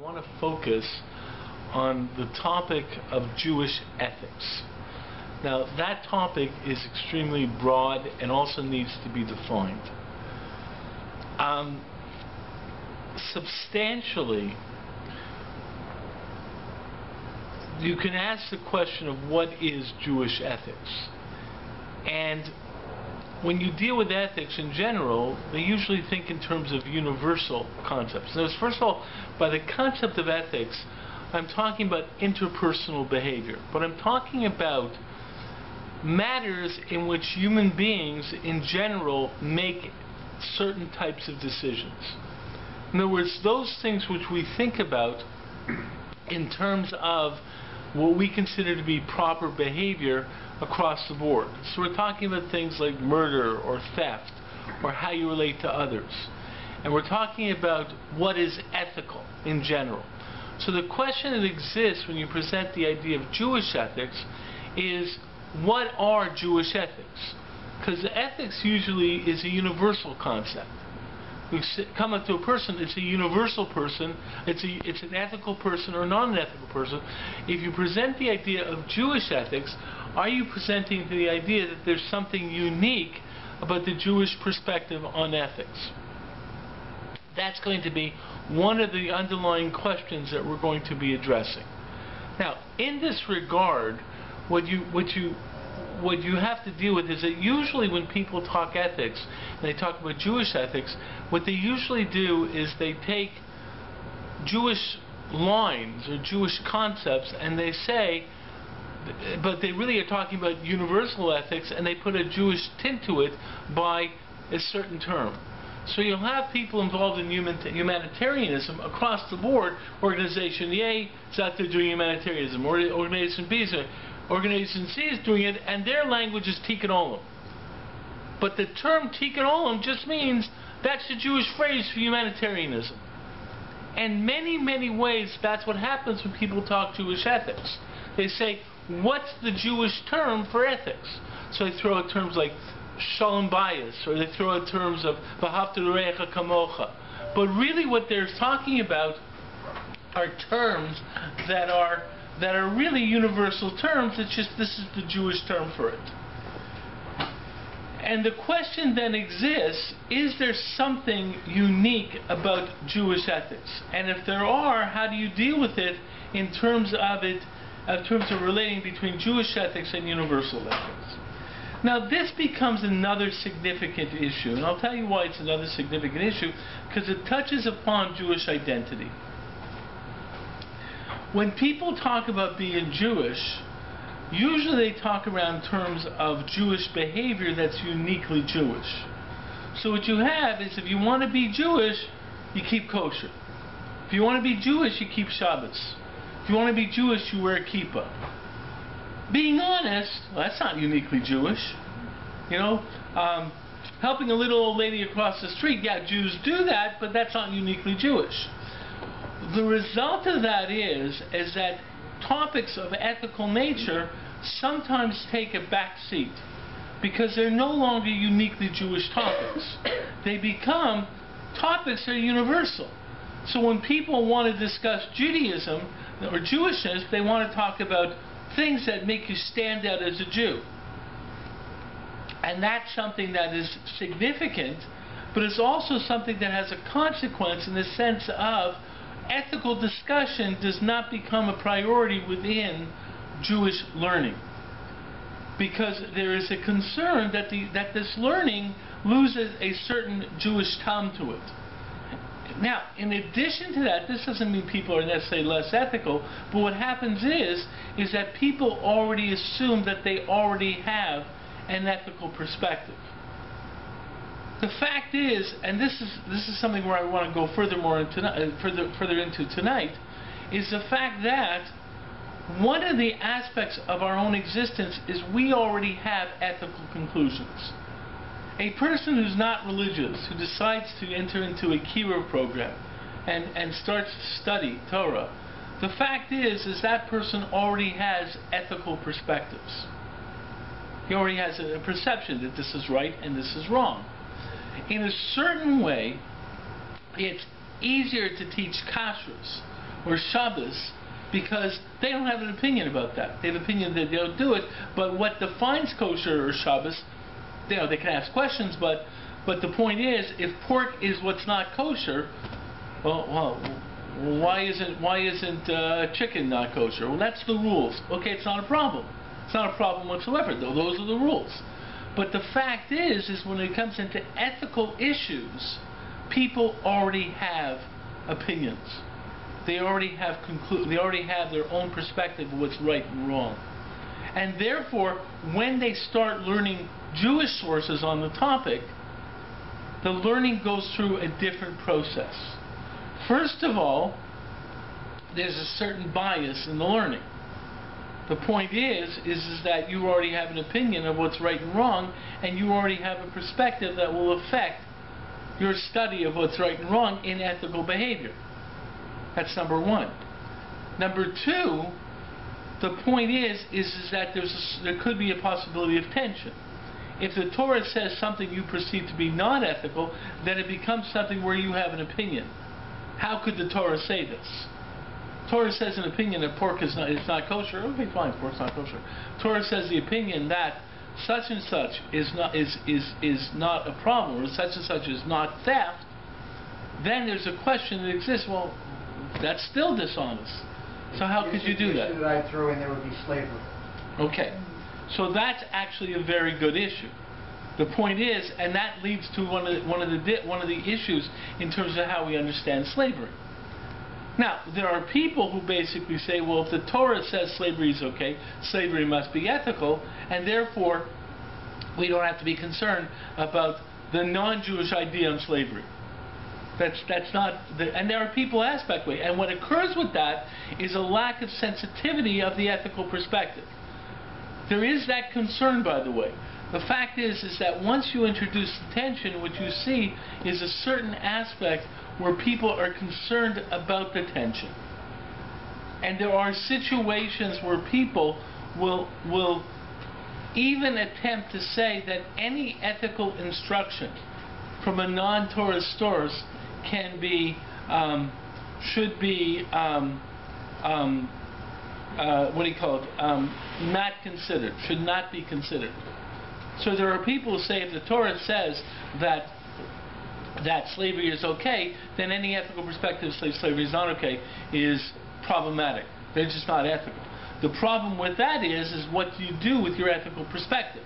want to focus on the topic of Jewish ethics. Now, that topic is extremely broad and also needs to be defined. Substantially, you can ask the question of what is Jewish ethics. And when you deal with ethics in general, they usually think in terms of universal concepts. Now, first of all, by the concept of ethics, I'm talking about interpersonal behavior. But I'm talking about matters in which human beings in general make certain types of decisions. In other words, those things which we think about in terms of what we consider to be proper behavior across the board. So we're talking about things like murder or theft or how you relate to others. And we're talking about what is ethical in general. So the question that exists when you present the idea of Jewish ethics is, what are Jewish ethics? Because ethics usually is a universal concept. We come up to a person, it's a universal person, it's an ethical person or non-ethical person. If you present the idea of Jewish ethics, are you presenting the idea that there's something unique about the Jewish perspective on ethics? That's going to be one of the underlying questions that we're going to be addressing. Now, in this regard, what you have to deal with is that usually when people talk ethics, and they talk about Jewish ethics, what they usually do is they take Jewish lines or Jewish concepts and they say, but they really are talking about universal ethics, and they put a Jewish tint to it by a certain term. So you'll have people involved in humanitarianism across the board. Organization A is out there doing humanitarianism, or Organization B is doing it. Organization C is doing it, and their language is Tikkun Olam. But the term Tikkun Olam just means that's the Jewish phrase for humanitarianism. And many ways that's what happens when people talk Jewish ethics. They say, what's the Jewish term for ethics? So they throw out terms like Shalom Bayis, or they throw out terms of V'ahavta l'reacha kamocha. But really what they're talking about are terms that are really universal terms. It's just this is the Jewish term for it. And the question then exists, is there something unique about Jewish ethics? And if there are, how do you deal with it in terms of relating between Jewish ethics and universal ethics? Now, this becomes another significant issue, and I'll tell you why it's another significant issue, because it touches upon Jewish identity. When people talk about being Jewish, usually they talk around terms of Jewish behavior that's uniquely Jewish. So what you have is, if you want to be Jewish, you keep kosher. If you want to be Jewish, you keep Shabbos. If you want to be Jewish, you wear a kippah. Being honest, well, that's not uniquely Jewish. You know, helping a little old lady across the street, yeah, Jews do that, but that's not uniquely Jewish. The result of that is that topics of ethical nature sometimes take a back seat because they're no longer uniquely Jewish topics. They become topics that are universal. So when people want to discuss Judaism or Jewishness, they want to talk about things that make you stand out as a Jew. And that's something that is significant, but it's also something that has a consequence in the sense of ethical discussion does not become a priority within Jewish learning, because there is a concern that this learning loses a certain Jewish tom to it. Now, in addition to that, this doesn't mean people are necessarily less ethical, but what happens is that people already assume that they already have an ethical perspective. The fact is, and this is something where I want to go further into tonight, is the fact that one of the aspects of our own existence is we already have ethical conclusions. A person who's not religious, who decides to enter into a Kira program and starts to study Torah, the fact is that person already has ethical perspectives. He already has a perception that this is right and this is wrong. In a certain way, it's easier to teach kashrus or Shabbos, because they don't have an opinion about that. They have an opinion that they don't do it, but what defines kosher or Shabbos, they can ask questions, but the point is, if pork is what's not kosher, well, why isn't chicken not kosher? Well, that's the rules. Okay, it's not a problem. It's not a problem whatsoever, though. Those are the rules. But the fact is when it comes into ethical issues, people already have opinions. They already have their own perspective of what's right and wrong. And therefore, when they start learning Jewish sources on the topic, the learning goes through a different process. First of all, there's a certain bias in the learning. The point is that you already have an opinion of what's right and wrong, and you already have a perspective that will affect your study of what's right and wrong in ethical behavior. That's number one. Number two, the point is that there could be a possibility of tension. If the Torah says something you perceive to be not ethical, then it becomes something where you have an opinion. How could the Torah say this? Torah says an opinion that pork is not kosher. Okay, fine, pork's not kosher. Torah says the opinion that such and such is not a problem, or such and such is not theft. Then there's a question that exists. Well, that's still dishonest. So how could you do that? The issue that I throw in there would be slavery. Okay, so that's actually a very good issue. The point is, and that leads to one of the issues in terms of how we understand slavery. Now, there are people who basically say, well, if the Torah says slavery is okay, slavery must be ethical, and therefore we don't have to be concerned about the non-Jewish idea on slavery. That's not, and there are people ask that way. And what occurs with that is a lack of sensitivity of the ethical perspective. There is that concern, by the way. The fact is that once you introduce tension, what you see is a certain aspect where people are concerned about the tension. And there are situations where people will even attempt to say that any ethical instruction from a non-Torah source can be, should be, not considered, should not be considered. So there are people who say if the Torah says that slavery is okay, then any ethical perspective of slavery is not okay is problematic. They're just not ethical. The problem with that is what you do with your ethical perspective.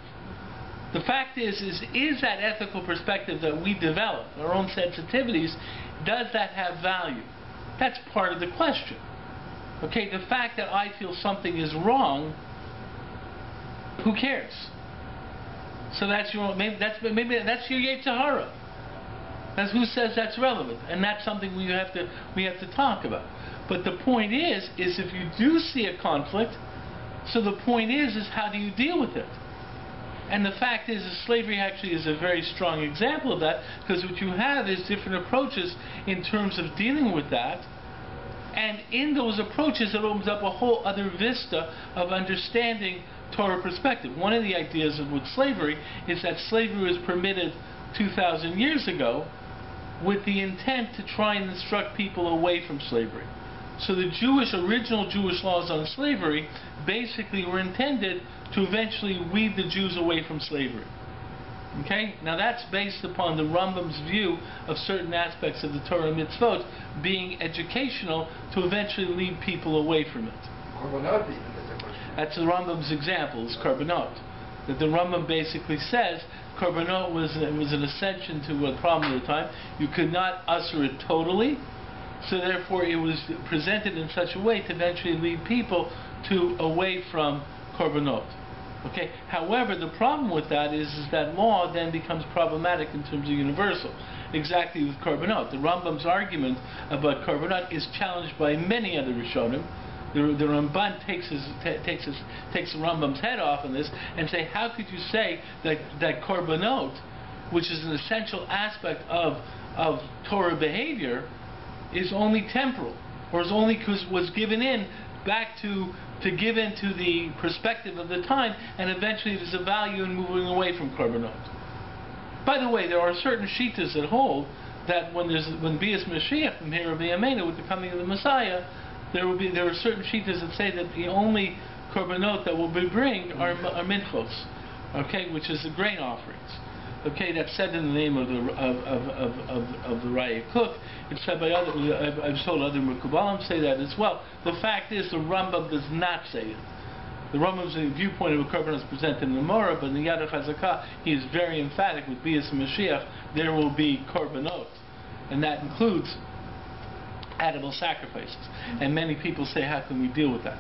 The fact is that ethical perspective that we develop, our own sensitivities, does that have value? That's part of the question. Okay, the fact that I feel something is wrong, who cares? So that's your maybe that's your Yetzirah. That's who says that's relevant, and that's something we have to talk about. But the point is if you do see a conflict, so the point is how do you deal with it? And the fact is slavery actually is a very strong example of that, because what you have is different approaches in terms of dealing with that. And in those approaches, it opens up a whole other vista of understanding Torah perspective. One of the ideas with slavery is that slavery was permitted 2,000 years ago with the intent to try and instruct people away from slavery. So the original Jewish laws on slavery basically were intended to eventually weed the Jews away from slavery. Okay? Now that's based upon the Rambam's view of certain aspects of the Torah mitzvot being educational to eventually lead people away from it. That's the Rambam's example, is Korbanot. That the Rambam basically says Korbanot was an ascension to a problem at the time. You could not usher it totally, so therefore it was presented in such a way to eventually lead people away from Korbanot. Okay. However, the problem with that is that law then becomes problematic in terms of universal. Exactly with Korbanot. The Rambam's argument about Korbanot is challenged by many other Rishonim. The Ramban takes the Rambam's head off on this and say, how could you say that Korbanot, which is an essential aspect of Torah behavior, is only temporal, or was given in back to give into the perspective of the time, and eventually there's a value in moving away from Korbanot. By the way, there are certain shittas that hold that when Bias Mashiach from here of the Yemena with the coming of the Messiah, there are certain shitas that say that the only korbanot that will be bring are minchos, okay, which is the grain offerings. Okay, that's said in the name of the Raya Cook. It's said by other. I've told other Mekubalim say that as well. The fact is, the Rambam does not say it. The Rambam's viewpoint of a korban is presented in the Morah, but in the Yad HaChazakah, he is very emphatic with Bias and Mashiach. There will be korbanot, and that includes animal sacrifices. And many people say, how can we deal with that?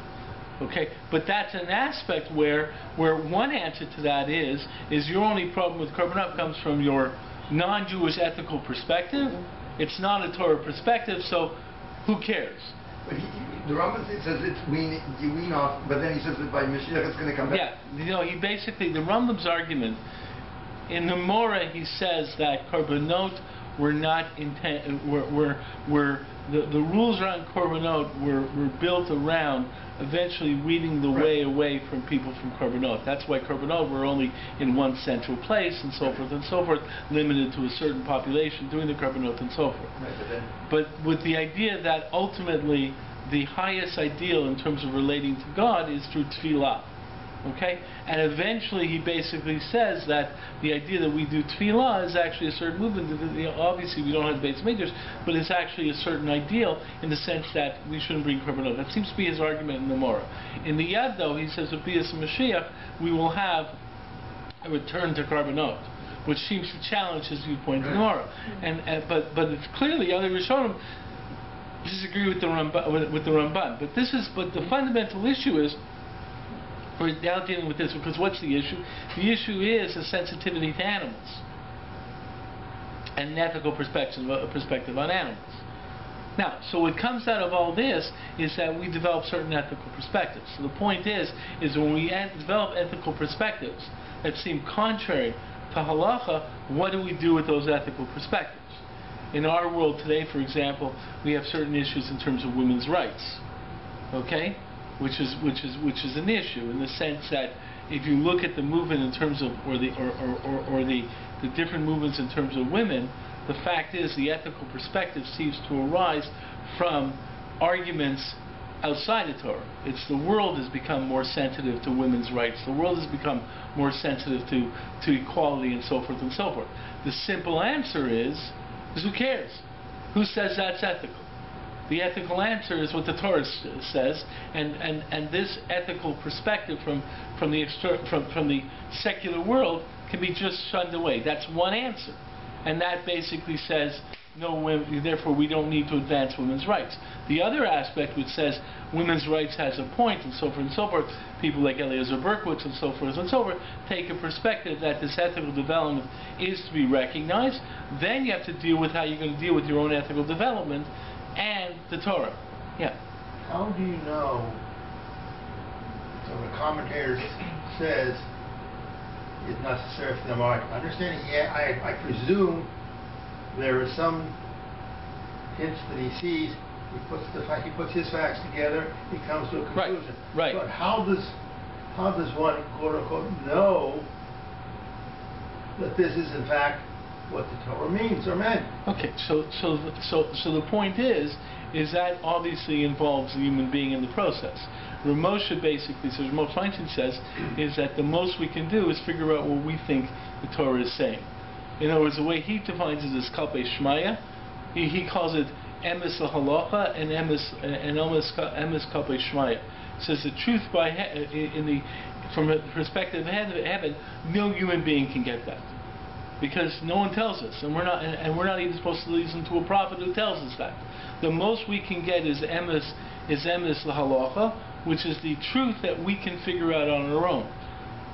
Okay, but that's an aspect where one answer to that is your only problem with korbanot comes from your non-Jewish ethical perspective. It's not a Torah perspective, so who cares? But the Rambam says it's you wean off, but then he says that by Mashiach it's going to come back. Yeah, he basically, the Rambam's argument in the Morah, he says that korbanot were not the rules around korbanot were built around eventually weeding the way away from people from korbanot. That's why korbanot were only in one central place and so forth and so forth, limited to a certain population doing the korbanot and so forth. Right, but with the idea that ultimately the highest ideal in terms of relating to God is through tefillah. Okay? And eventually he basically says that the idea that we do tefillah is actually a certain movement. Obviously we don't have Beis Mikdash, but it's actually a certain ideal in the sense that we shouldn't bring korbanot. That seems to be his argument in the Morah. In the Yad, though, he says with Bias and Mashiach, we will have a return to korbanot, which seems to challenge his viewpoint in the Morah. But it's clearly other Rishonim disagree with the Ramban. But the fundamental issue is, we're now dealing with this because what's the issue? The issue is a sensitivity to animals and an ethical perspective on animals. Now, so what comes out of all this is that we develop certain ethical perspectives. So the point is when we develop ethical perspectives that seem contrary to halacha, what do we do with those ethical perspectives? In our world today, for example, we have certain issues in terms of women's rights. Okay? Which is an issue in the sense that if you look at the movement in terms of the different movements in terms of women, the fact is the ethical perspective seems to arise from arguments outside of Torah. It's the world has become more sensitive to women's rights. The world has become more sensitive to equality and so forth and so forth. The simple answer is who cares? Who says that's ethical? The ethical answer is what the Torah says, and this ethical perspective from the secular world can be just shunned away. That's one answer, and that basically says no women. Therefore, we don't need to advance women's rights. The other aspect, which says women's rights has a point, and so forth and so forth. People like Eliezer Berkowitz and so forth, take a perspective that this ethical development is to be recognized. Then you have to deal with how you're going to deal with your own ethical development and the Torah. Yeah. How do you know, so the commentator says it's necessary for the mark? Understanding, I presume there are some hints that he sees. He puts his facts together. He comes to a conclusion. Right. But how does one quote unquote know that this is in fact what the Torah means or meant? Okay, so the point is that obviously involves the human being in the process. Ramosha basically says, Ramosha Feinstein says, is that the most we can do is figure out what we think the Torah is saying. In other words, the way he defines it is kalpei shmaya. He calls it emes lahalacha and emes kalpei shmaya. Says the truth from the perspective of heaven, no human being can get that. Because no one tells us, and we're not even supposed to listen to a prophet who tells us that. The most we can get is emes lahalacha, which is the truth that we can figure out on our own,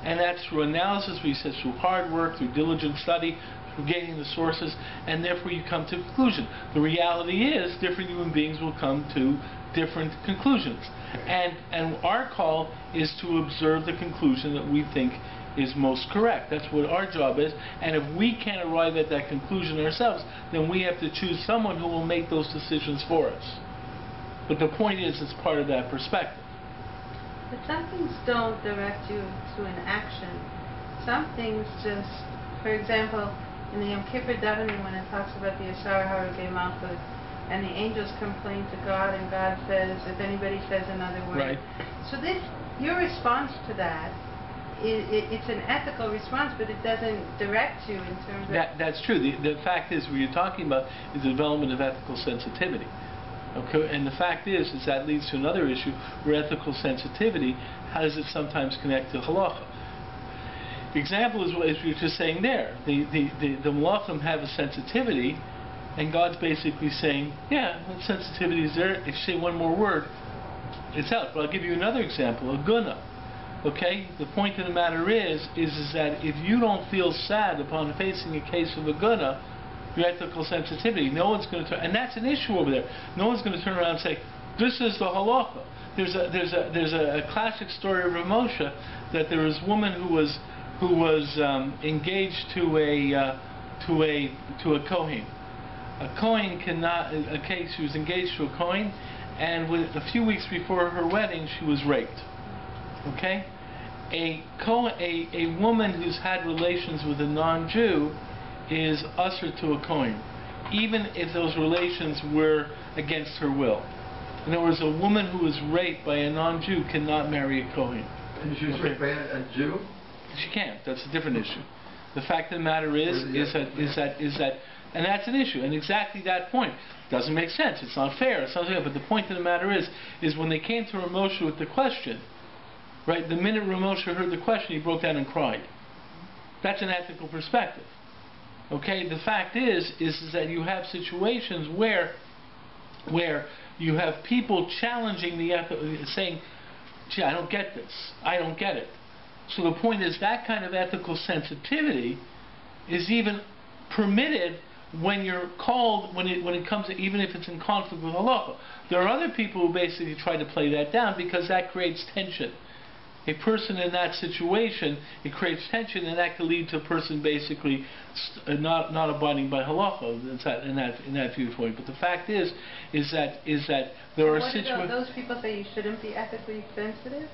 and that's through analysis. We said through hard work, through diligent study, through gaining the sources, and therefore you come to a conclusion. The reality is, different human beings will come to different conclusions, and our call is to observe the conclusion that we think is most correct. That's what our job is. And if we can't arrive at that conclusion ourselves, then we have to choose someone who will make those decisions for us. But the point is, it's part of that perspective. But some things don't direct you to an action. Some things just, for example, in the Yom Kippur davening, when it talks about the Yashar Harugei Malchut, and the angels complain to God, and God says, if anybody says another word. Right. So this, your response to that, it's an ethical response, but it doesn't direct you in terms of... That's true. The fact is, what you're talking about is the development of ethical sensitivity. Okay, and the fact is that leads to another issue where ethical sensitivity, how does it sometimes connect to halacha? The example is what you were just saying there. The malachim have a sensitivity, and God's basically saying, yeah, that sensitivity is there. If you say one more word, it's out. But I'll give you another example, a guna. Okay? The point of the matter is that if you don't feel sad upon facing a case of a guna, your ethical sensitivity, no one's going to turn, and that's an issue over there. No one's going to turn around and say, this is the halacha. There's a classic story of Rav Moshe, that there was a woman who was engaged to a kohen. A kohen cannot. Okay, she was engaged to a kohen, and a few weeks before her wedding, she was raped. Okay, a woman who's had relations with a non-Jew is usher to a kohen, even if those relations were against her will. In other words, a woman who is raped by a non-Jew cannot marry a kohen. And she was raped by a Jew? She can't. That's a different issue. The fact of the matter is that, and that's an issue. And exactly that point doesn't make sense. It's not fair. It's not fair. But the point of the matter is when they came to Rav Moshe with the question, right? The minute Rav Moshe heard the question, he broke down and cried. That's an ethical perspective. Okay. The fact is that you have situations where you have people challenging saying, "Gee, I don't get this. I don't get it." So the point is that kind of ethical sensitivity is even permitted when you're called, when it comes to, even if it's in conflict with halacha. There are other people who basically try to play that down because that creates tension. A person in that situation, it creates tension, and that could lead to a person basically not abiding by halacha in that viewpoint. But the fact is that there are situations. Those people say you shouldn't be ethically sensitive?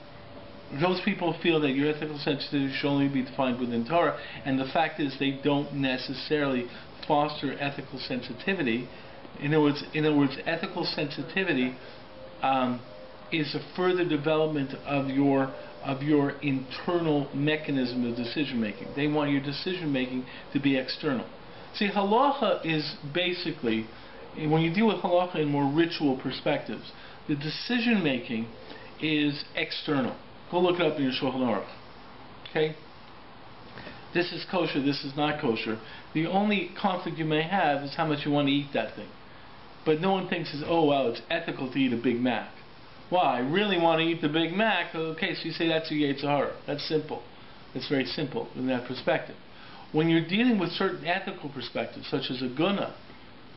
Those people feel that your ethical sensitivity should only be defined within Torah, and the fact is they don't necessarily foster ethical sensitivity. In other words, ethical sensitivity is a further development of your internal mechanism of decision making. They want your decision making to be external. See, halacha is basically, when you deal with halacha in more ritual perspectives, the decision making is external. Go look it up in your Shulchan Aruch. Okay? This is kosher, this is not kosher. The only conflict you may have is how much you want to eat that thing. But no one thinks, oh wow, it's ethical to eat a Big Mac. Well, I really want to eat the Big Mac. Okay, so you say that's a Yetzer Hara. That's simple. It's very simple in that perspective. When you're dealing with certain ethical perspectives, such as a guna,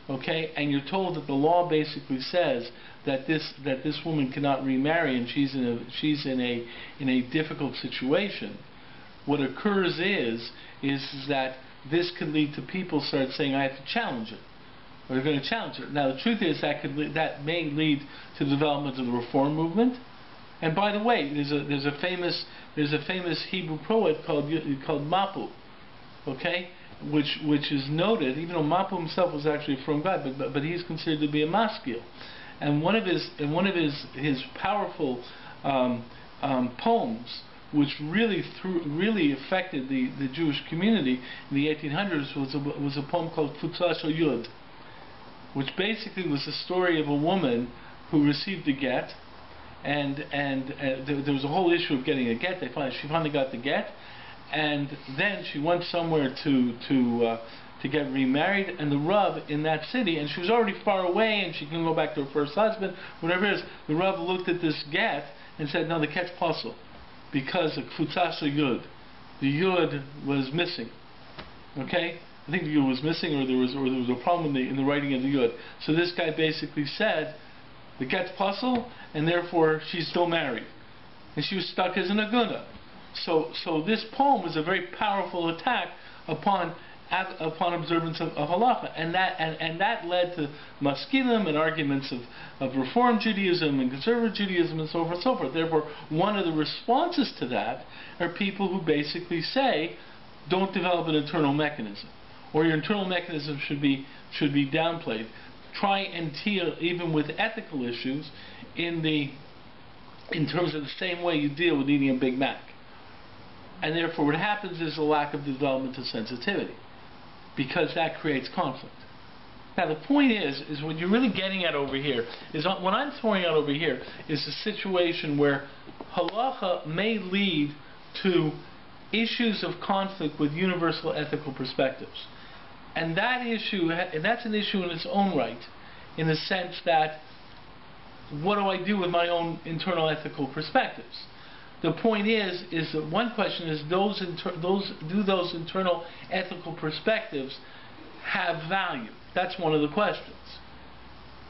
okay, and you're told that the law basically says that this woman cannot remarry and she's in a difficult situation, what occurs is that this could lead to people start saying, I have to challenge it. Or they're going to challenge it. Now the truth is that may lead to the development of the reform movement. And by the way, there's a famous Hebrew poet called Mapu, okay, which is noted, even though Mapu himself was actually a from guy, but he's considered to be a maskil. And one of his powerful poems, which really affected the Jewish community in the 1800s, was a poem called Futzas Yud, which basically was the story of a woman who received a get, and there was a whole issue of getting a get. She finally got the get, and then she went somewhere to get remarried, and the Rav in that city, and she was already far away, and she couldn't go back to her first husband, whatever it is. The Rav looked at this get and said, no, the get's puzzle, because of Futzas Yud, the Yud was missing. Okay. I think the Yud was missing, or there was a problem in the writing of the Yud. So this guy basically said, the get's puzzle, and therefore she's still married, and she was stuck as an aguna. So this poem was a very powerful attack upon observance of halacha, and that led to maskilim and arguments of Reform Judaism and Conservative Judaism and so forth and so forth. Therefore, one of the responses to that are people who basically say, don't develop an internal mechanism, or your internal mechanism should be downplayed. try and deal even with ethical issues in terms of the same way you deal with eating a Big Mac. And therefore what happens is a lack of development of sensitivity, because that creates conflict. Now the point is what you're really getting at over here is, what I'm throwing out over here is a situation where halacha may lead to issues of conflict with universal ethical perspectives. And that's an issue in its own right, in the sense that, what do I do with my own internal ethical perspectives? The point is that one question is, do those internal ethical perspectives have value? That's one of the questions.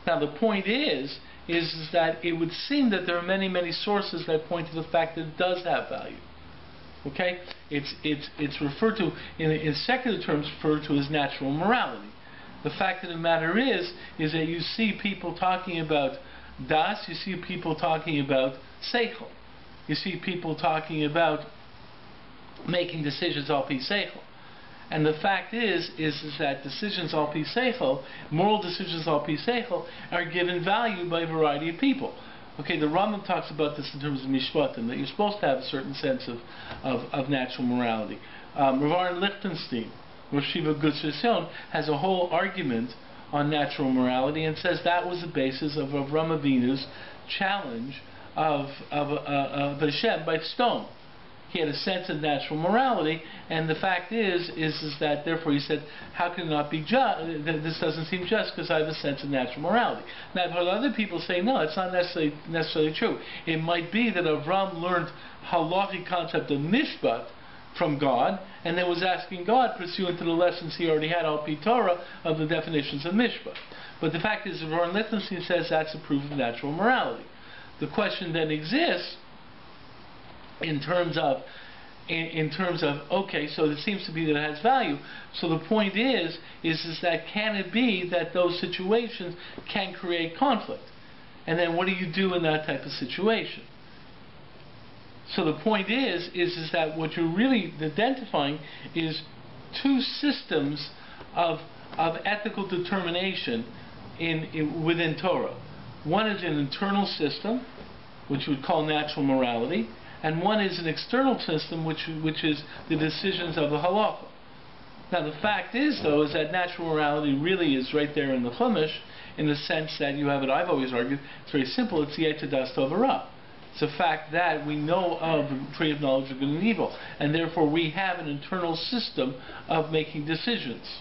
Now the point is that it would seem that there are many sources that point to the fact that it does have value. Okay? It's referred to, in secular terms, referred to as natural morality. The fact of the matter is that you see people talking about das, you see people talking about seichel. You see people talking about making decisions al pi seichel. And the fact is that decisions al pi seichel, moral decisions al pi seichel, are given value by a variety of people. Okay, the Rambam talks about this in terms of mishpatim, that you're supposed to have a certain sense of natural morality. Rav Aaron Lichtenstein, Rosh Yeshiva Gush Etzion, has a whole argument on natural morality and says that was the basis of Avram Avinu's challenge of Hashem by stone. He had a sense of natural morality, and the fact is that therefore he said, how can it not be just? This doesn't seem just because I have a sense of natural morality. Now, but other people say no, it's not necessarily true. It might be that Avram learned halachic concept of mishpat from God, and then was asking God, pursuant to the lessons he already had al pi Torah, of the definitions of mishpat. But the fact is, Ron Lichtenstein says that's a proof of natural morality. The question then exists in terms of okay, so it seems to be that it has value. So the point is that can it be that those situations can create conflict? And then what do you do in that type of situation? So the point is that what you're really identifying is two systems of ethical determination within Torah. One is an internal system, which we would call natural morality, and one is an external system, which is the decisions of the halacha. Now the fact is, though, is that natural morality really is right there in the Chumash, in the sense that you have it, I've always argued, it's very simple, it's the Yetzer Das Tov Ra. It's the fact that we know of the tree of knowledge of good and evil, and therefore we have an internal system of making decisions.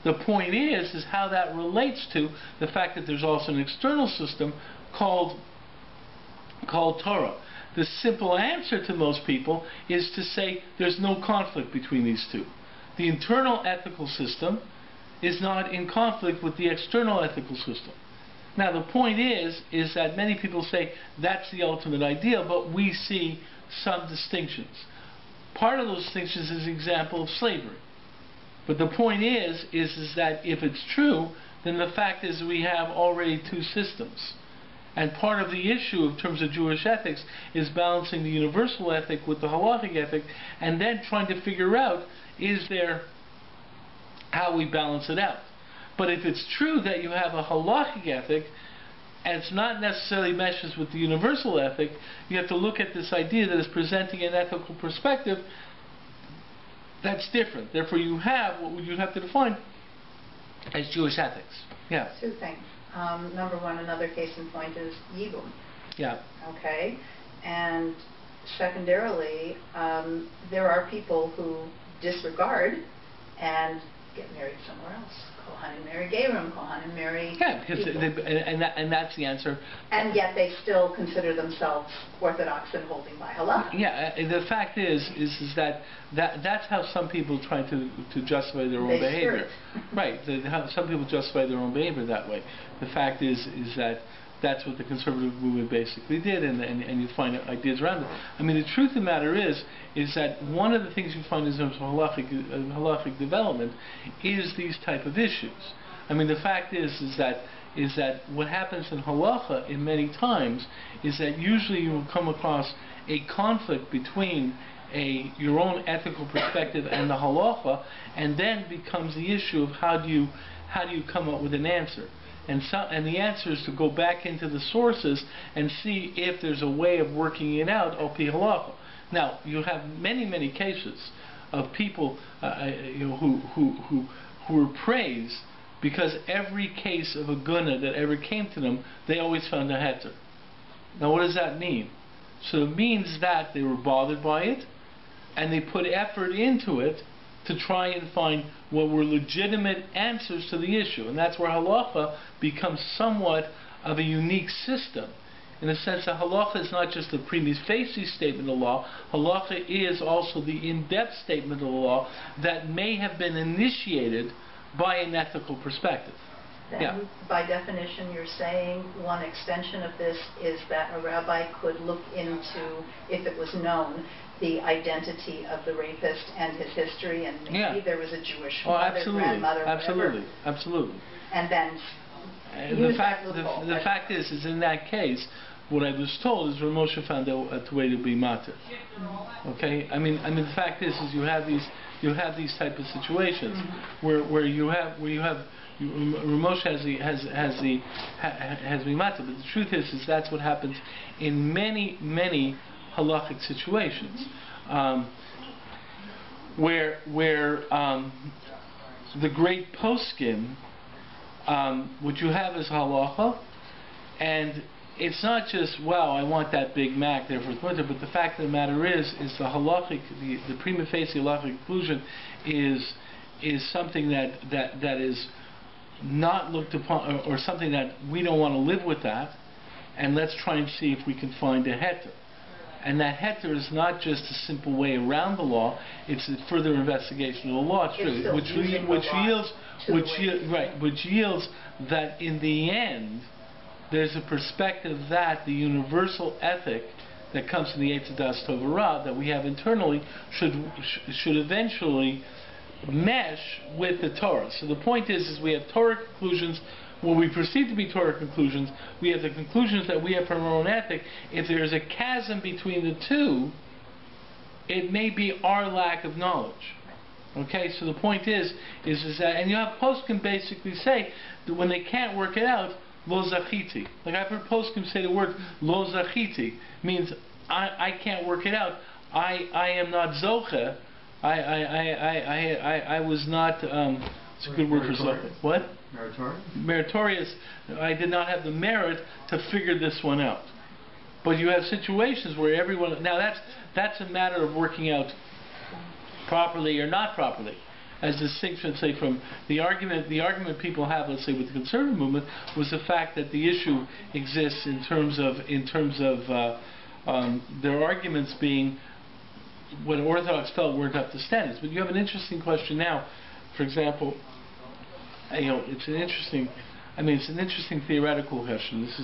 The point is how that relates to the fact that there's also an external system called Torah. The simple answer to most people is to say there's no conflict between these two. The internal ethical system is not in conflict with the external ethical system. Now the point is that many people say that's the ultimate ideal, but we see some distinctions. Part of those distinctions is the example of slavery. But the point is that if it's true, then the fact is we have already two systems. And part of the issue in terms of Jewish ethics is balancing the universal ethic with the halachic ethic, and then trying to figure out how we balance it out. But if it's true that you have a halachic ethic, and it's not necessarily meshes with the universal ethic, you have to look at this idea that is presenting an ethical perspective that's different. Therefore you have what you have to define as Jewish ethics. Yeah. Two things. Number one, another case in point is Yibum. Yeah. Okay? And secondarily, there are people who disregard and get married somewhere else. Kohanim marry Gerim, Kohanim marry because and that's the answer. And yet they still consider themselves orthodox and holding by halacha. Yeah, the fact is that's how some people try to justify their own behavior. Right, how some people justify their own behavior that way. The fact is that that's what the conservative movement basically did, and you find ideas around it. I mean, the truth of the matter is that one of the things you find in terms of halachic development is these type of issues. I mean, the fact is that what happens in halacha in many times is that usually you will come across a conflict between your own ethical perspective and the halacha, and then becomes the issue of how do you come up with an answer. And the answer is to go back into the sources and see if there's a way of working it out al pi halacha. Now, you have many cases of people who were praised because every case of a guna that ever came to them, they always found a heter. Now, what does that mean? So it means that they were bothered by it, and they put effort into it to try and find what were legitimate answers to the issue. And that's where halacha becomes somewhat of a unique system. In the sense that halacha is not just a prima facie statement of law, halacha is also the in-depth statement of the law that may have been initiated by an ethical perspective. Then, by definition, you're saying one extension of this is that a rabbi could look into, if it was known, the identity of the rapist and his history, and maybe there was a Jewish mother, grandmother, whatever. Absolutely. And then the fact is in that case, what I was told is Ramosha found a way to be matir. Okay, I mean the fact is you have these type of situations where Ramosha has been matir, but the truth is that's what happens in many halachic situations, where the great poskim, what you have is halacha, and it's not just, well, I want that Big Mac, therefore it's mutter, but the fact of the matter is the halachic, the prima facie halachic conclusion is something that is not looked upon, or something that we don't want to live with that, and let's try and see if we can find a heter. And that heter is not just a simple way around the law; it's a further investigation of the law, which yields that in the end, there's a perspective that the universal ethic that comes from the Eitz Das Tov Ra that we have internally should eventually mesh with the Torah. So the point is we have Torah conclusions. What we perceive to be Torah conclusions, we have the conclusions that we have from our own ethic. If there is a chasm between the two, it may be our lack of knowledge. Okay, so the point is that, and you have poskim basically say that when they can't work it out, lo zachiti. Like I've heard poskim say the word lo zachiti means I can't work it out. I am not zoche. I was not. It's a good word for zoche. What? Meritorious? Meritorious. I did not have the merit to figure this one out. But you have situations where everyone. Now that's a matter of working out properly or not properly, as distinction, say, from the argument people have, let's say, with the conservative movement, was the fact that the issue exists in terms of their arguments being what Orthodox felt weren't up to standards. But you have an interesting question now. For example, it's an interesting theoretical question. This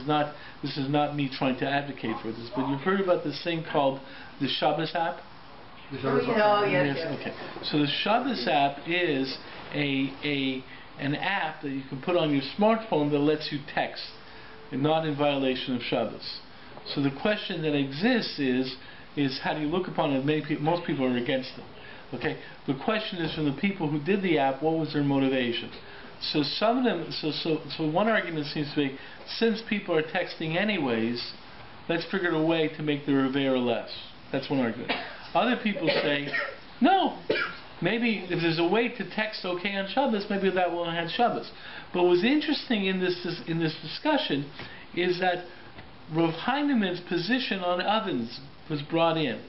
is not me trying to advocate for this, but you've heard about this thing called the Shabbos app. Yes. Okay. So the Shabbos app is an app that you can put on your smartphone that lets you text, and not in violation of Shabbos. So the question that exists is how do you look upon it? Most people are against it. Okay. The question is from the people who did the app, what was their motivation? So some of them. So one argument seems to be, since people are texting anyways, let's figure a way to make the revera less. That's one argument. Other people say, no, maybe if there's a way to text okay on Shabbos, maybe that will enhance Shabbos. But what's interesting in this discussion is that Rav Heinemann's position on ovens was brought in.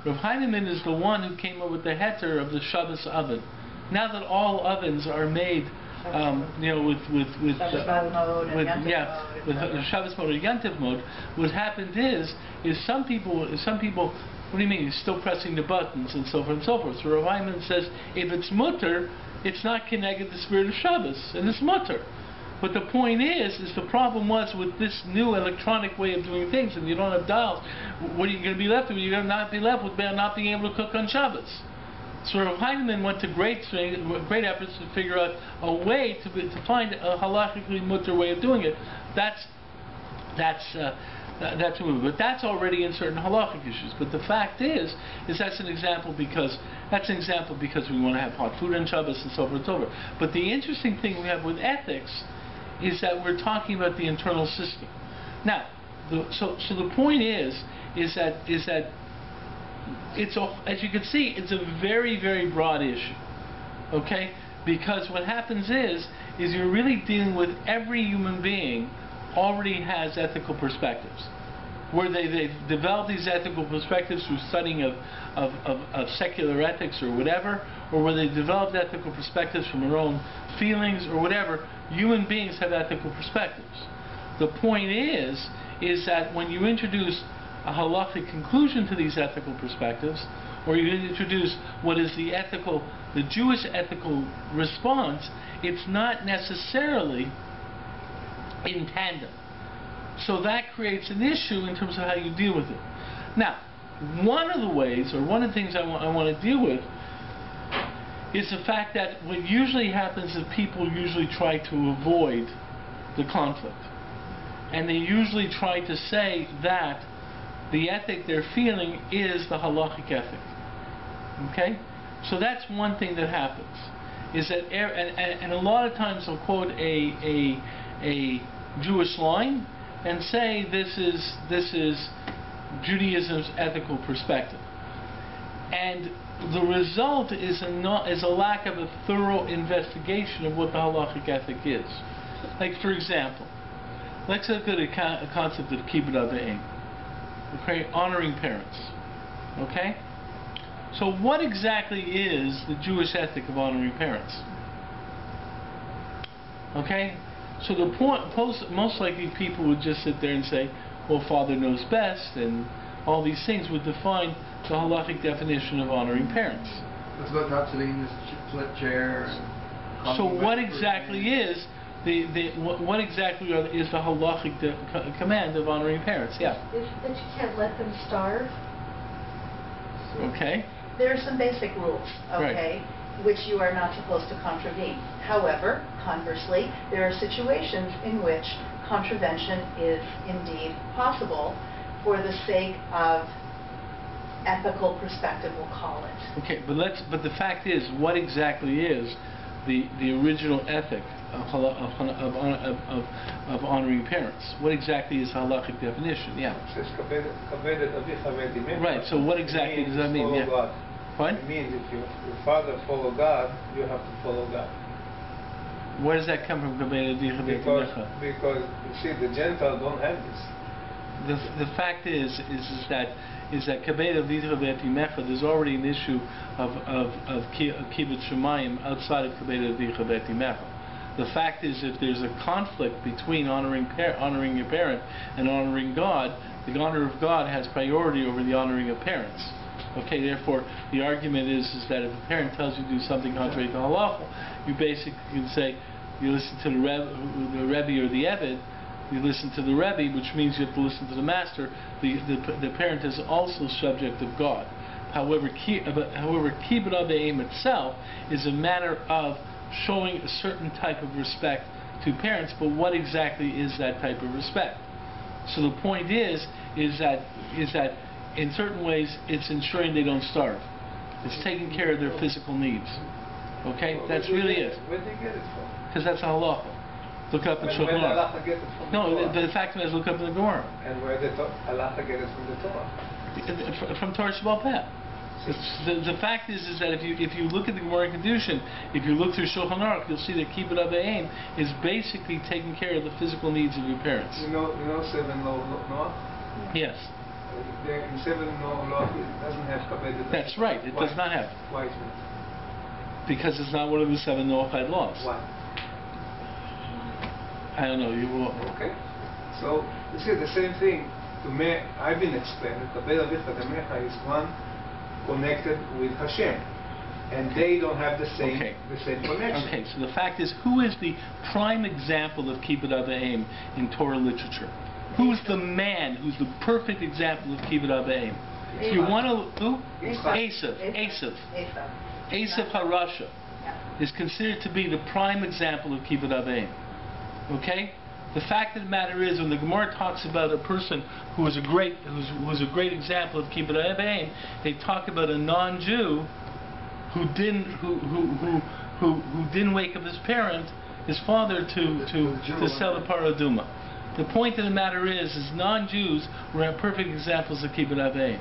Rav Heinemann is the one who came up with the heter of the Shabbos oven. Now that all ovens are made, with Shabbos mode or Yantiv mode, what happened is some people. What do you mean? You're still pressing the buttons and so forth and so forth. So Rav Heinemann says if it's mutter, it's not connected to the spirit of Shabbos, and it's mutter. But the point is the problem was with this new electronic way of doing things, and you don't have dials. What are you going to be left with? You're going to not be left with not being able to cook on Shabbos. So Rav Heinemann went to great efforts to figure out a way to find a halachically mutter way of doing it. That's a movement. But that's already in certain halachic issues. But the fact is that's an example because we want to have hot food on Shabbos and so forth and so forth. But the interesting thing we have with ethics is that we're talking about the internal system. Now, so the point is that it's as you can see, it's a very, very broad issue. Okay, because what happens is you're really dealing with every human being already has ethical perspectives, where they've developed these ethical perspectives through studying of secular ethics or whatever, or where they developed ethical perspectives from their own feelings or whatever. Human beings have ethical perspectives. The point is that when you introduce a halachic conclusion to these ethical perspectives, or you introduce what is the Jewish ethical response, it's not necessarily in tandem. So that creates an issue in terms of how you deal with it. Now, one of the ways, or one of the things I want to deal with, is the fact that what usually happens is people usually try to avoid the conflict. And they usually try to say that the ethic they're feeling is the halachic ethic. Okay? So that's one thing that happens. Is that, and a lot of times they'll quote a Jewish line and say this is Judaism's ethical perspective. And the result is a lack of a thorough investigation of what the halachic ethic is. Like, for example, let's look at a concept of kibbud aim. Okay, honoring parents. Okay? So what exactly is the Jewish ethic of honoring parents? Okay? So the point, most likely people would just sit there and say, well, Father knows best, and all these things would define the halachic definition of honoring parents. That's about not sitting in this split chair. So what exactly is what exactly is the halachic command of honoring parents? Yeah. Is that you can't let them starve. Okay. There are some basic rules, okay, right, which you are not supposed to contravene. However, conversely, there are situations in which contravention is indeed possible for the sake of ethical perspective, we'll call it. Okay, but the fact is, what exactly is the original ethic of honoring parents? What exactly is halachic definition? Yeah. It says, right. So what exactly does that mean? Yeah. God. Fine. It means if your father follow God, you have to follow God. Where does that come from? Because you see, the Gentiles don't have this. The fact is that kabeda v'itra v'etimecha, there's already an issue of kibbud shemayim outside of kabeda v'itra v'etimecha. The fact is, if there's a conflict between honoring your parent and honoring God, the honor of God has priority over the honoring of parents. Okay, therefore, the argument is that if a parent tells you to do something contrary to halacha, you basically can say, you listen to the Rabbi or the Eved, you listen to the Rabbi, which means you have to listen to the master. The parent is also subject of God. However, kibbud aim itself is a matter of showing a certain type of respect to parents, but what exactly is that type of respect? So the point is that in certain ways it's ensuring they don't starve. It's taking care of their physical needs. Okay, that's really it. Where do you get it from? Because that's a halacha. Look up in Shulchan Aruch. No, the fact is, look up in the Gemara. And where did halacha get it from the Torah? From Torah Sheba'al Peh. The fact is that if you look at the Gemara in Kedushin, if you look through Shulchan Aruch, you'll see that kibbud aim is basically taking care of the physical needs of your parents. You know 7 law Noah? Yes. In 7 law it doesn't have kabeda. That's right. It does not have. Why is it? Because it's not one of the 7 Noahide laws. Why? I don't know. You will. Okay. So you see the same thing. To me, I've been explained that kabeda v'chademecha is one connected with Hashem, and they don't have the same connection. Okay, so the fact is, who is the prime example of kibbud aim in Torah literature? Who's the man who's the perfect example of kibbud aim? If you want to, who? Esav Harasha is considered to be the prime example of kibbud aim. Okay. The fact of the matter is, when the Gemara talks about a person who was a great example of kibbud aim, they talk about a non-Jew who didn't wake up his parent his father to sell the paraduma. The point of the matter is non-Jews were perfect examples of kibbud avayim.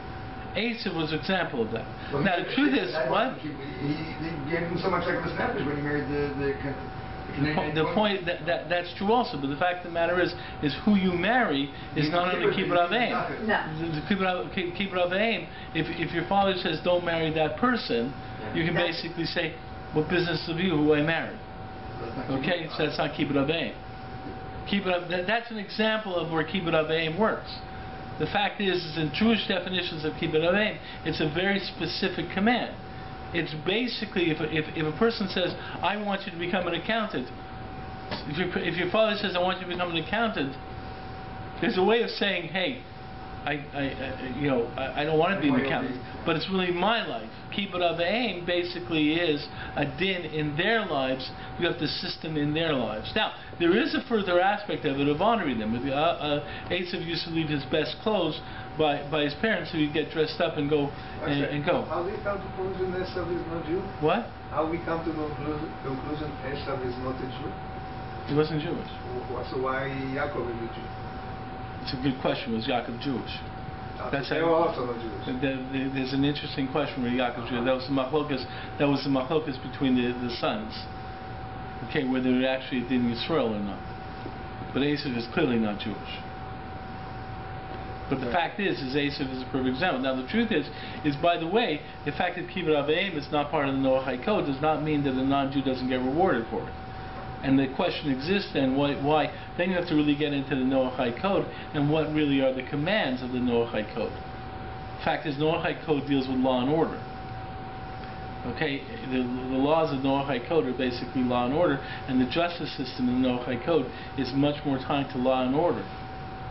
Esav was an example of that. Well, now the truth is, what? He gave him so much like a snapfish when he married the The point that's true also, but the fact of the matter is who you marry is not only kibbud avayim. No. The kibbud avayim. If your father says don't marry that person, you can basically say, what business of you who I married? Okay, so that's not kibbud avayim. That's an example of where kibbud avayim works. The fact is in Jewish definitions of kibbud avayim, it's a very specific command. It's basically if a person says, I want you to become an accountant, if your father says, I want you to become an accountant, there's a way of saying, hey, I don't want to be an accountant, but it's really my life. Kibbud avayim basically is a din in their lives. You have the system in their lives. Now, there is a further aspect of it of honoring them. Esav used to leave his best clothes by his parents, so he'd get dressed up and go and go. How we come to conclusion Esav is not Jew? What? How we come to conclusion Esav is not a Jew? He wasn't Jewish. So why Yaakov is a Jew? It's a good question. Was Yaakov Jewish? They were also not Jewish. There's an interesting question with Yaakov Jewish. That was the machlokas between the sons. Okay, whether it actually did in Yisrael or not. But Esav is clearly not Jewish. But the fact is Esav is a perfect example. Now the truth is by the way, the fact that kibbud avayim is not part of the Noachide code does not mean that a non-Jew doesn't get rewarded for it. And the question exists then, why? Then you have to really get into the Noachide code and what really are the commands of the Noachide code. The fact is, Noachide code deals with law and order. Okay, the laws of the Noachide code are basically law and order, and the justice system in the Noachide code is much more tied to law and order.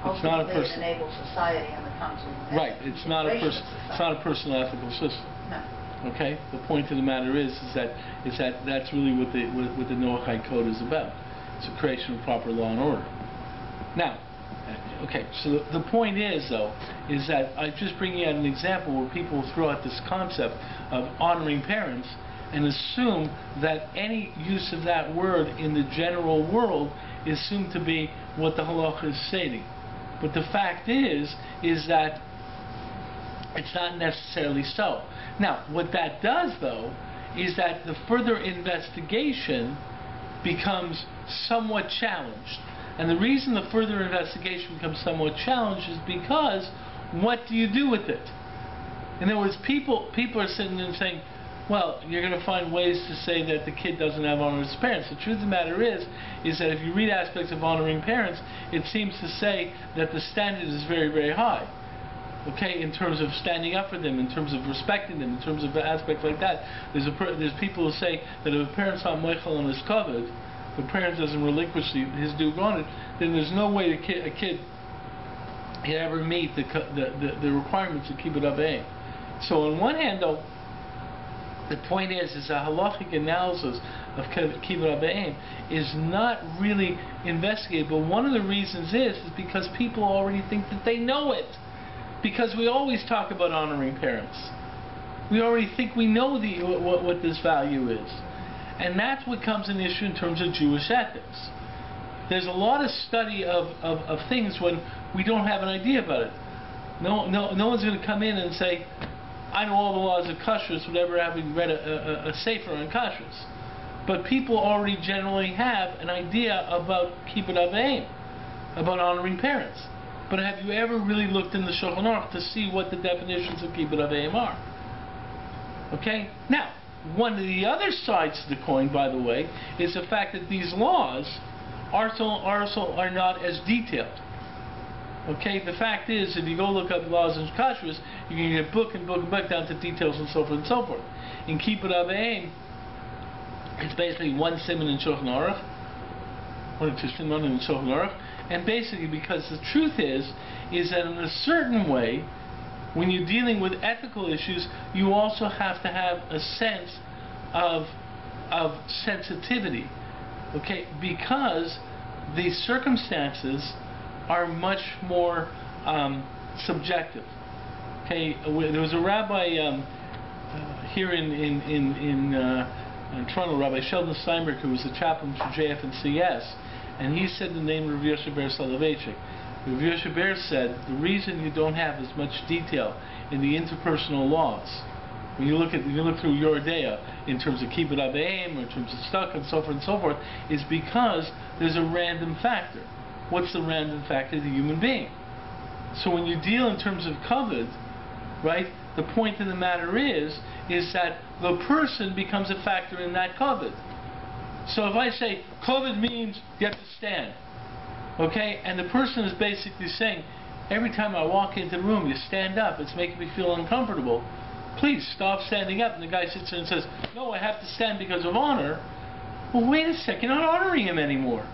It's not a person. It enables society and the concept. Right. It's not a person. It's not a personal ethical system. No. Okay. The point of the matter is that that's really what the Noachide code is about. It's a creation of proper law and order. Now, okay. So the point is that I'm just bringing out an example where people throw out this concept of honoring parents and assume that any use of that word in the general world is assumed to be what the halacha is stating. But the fact is that it's not necessarily so. Now, what that does, though, is that the further investigation becomes somewhat challenged. And the reason the further investigation becomes somewhat challenged is because what do you do with it? In other words, people are sitting there and saying, well, you're going to find ways to say that the kid doesn't have honor his parents. The truth of the matter is that if you read aspects of honoring parents, it seems to say that the standard is very, very high. Okay, in terms of standing up for them, in terms of respecting them, in terms of aspects like that. There's people who say that if a parent's not moichel on his kavod, if a parent doesn't relinquish his due honor, then there's no way a kid can ever meet the requirements of kibbud avayim. So on one hand, though, the point is a halachic analysis of kibbud avayim is not really investigated. But one of the reasons is because people already think that they know it. Because we always talk about honoring parents. We already think we know what this value is. And that's what becomes an issue in terms of Jewish ethics. There's a lot of study of things when we don't have an idea about it. No one's going to come in and say, I know all the laws of kashrus, whatever, having read a sefer on kashrus. But people already generally have an idea about kibbud avayim, about honoring parents. But have you ever really looked in the Shulchan Aruch to see what the definitions of kibbud avayim are? Okay? Now, one of the other sides of the coin, by the way, is the fact that these laws are not as detailed. Okay? The fact is, if you go look up laws in kashrus, you can get book and book down to details and so forth and so forth. In kibbud avayim, it's basically one siman in Shulchan Aruch, one or two siman in Shulchan Aruch. And basically, because the truth is that in a certain way, when you're dealing with ethical issues, you also have to have a sense of sensitivity, okay? Because the circumstances are much more subjective. Okay, there was a rabbi here in in Toronto, Rabbi Sheldon Steinberg, who was the chaplain for JF and CS, and he said the name of Rav Yoshe Ber Soloveitchik. Rav Yoshe Ber said the reason you don't have as much detail in the interpersonal laws, when you look through Yoredea in terms of kibbud abeim, or in terms of stuck and so forth, is because there's a random factor. What's the random factor? The human being. So when you deal in terms of kavod, right, the point of the matter is that the person becomes a factor in that kavod. So if I say kavod means you have to stand, okay, and the person is basically saying, every time I walk into the room, you stand up, it's making me feel uncomfortable, please stop standing up. And the guy sits there and says, no, I have to stand because of honor. Well, wait a second, you're not honoring him anymore.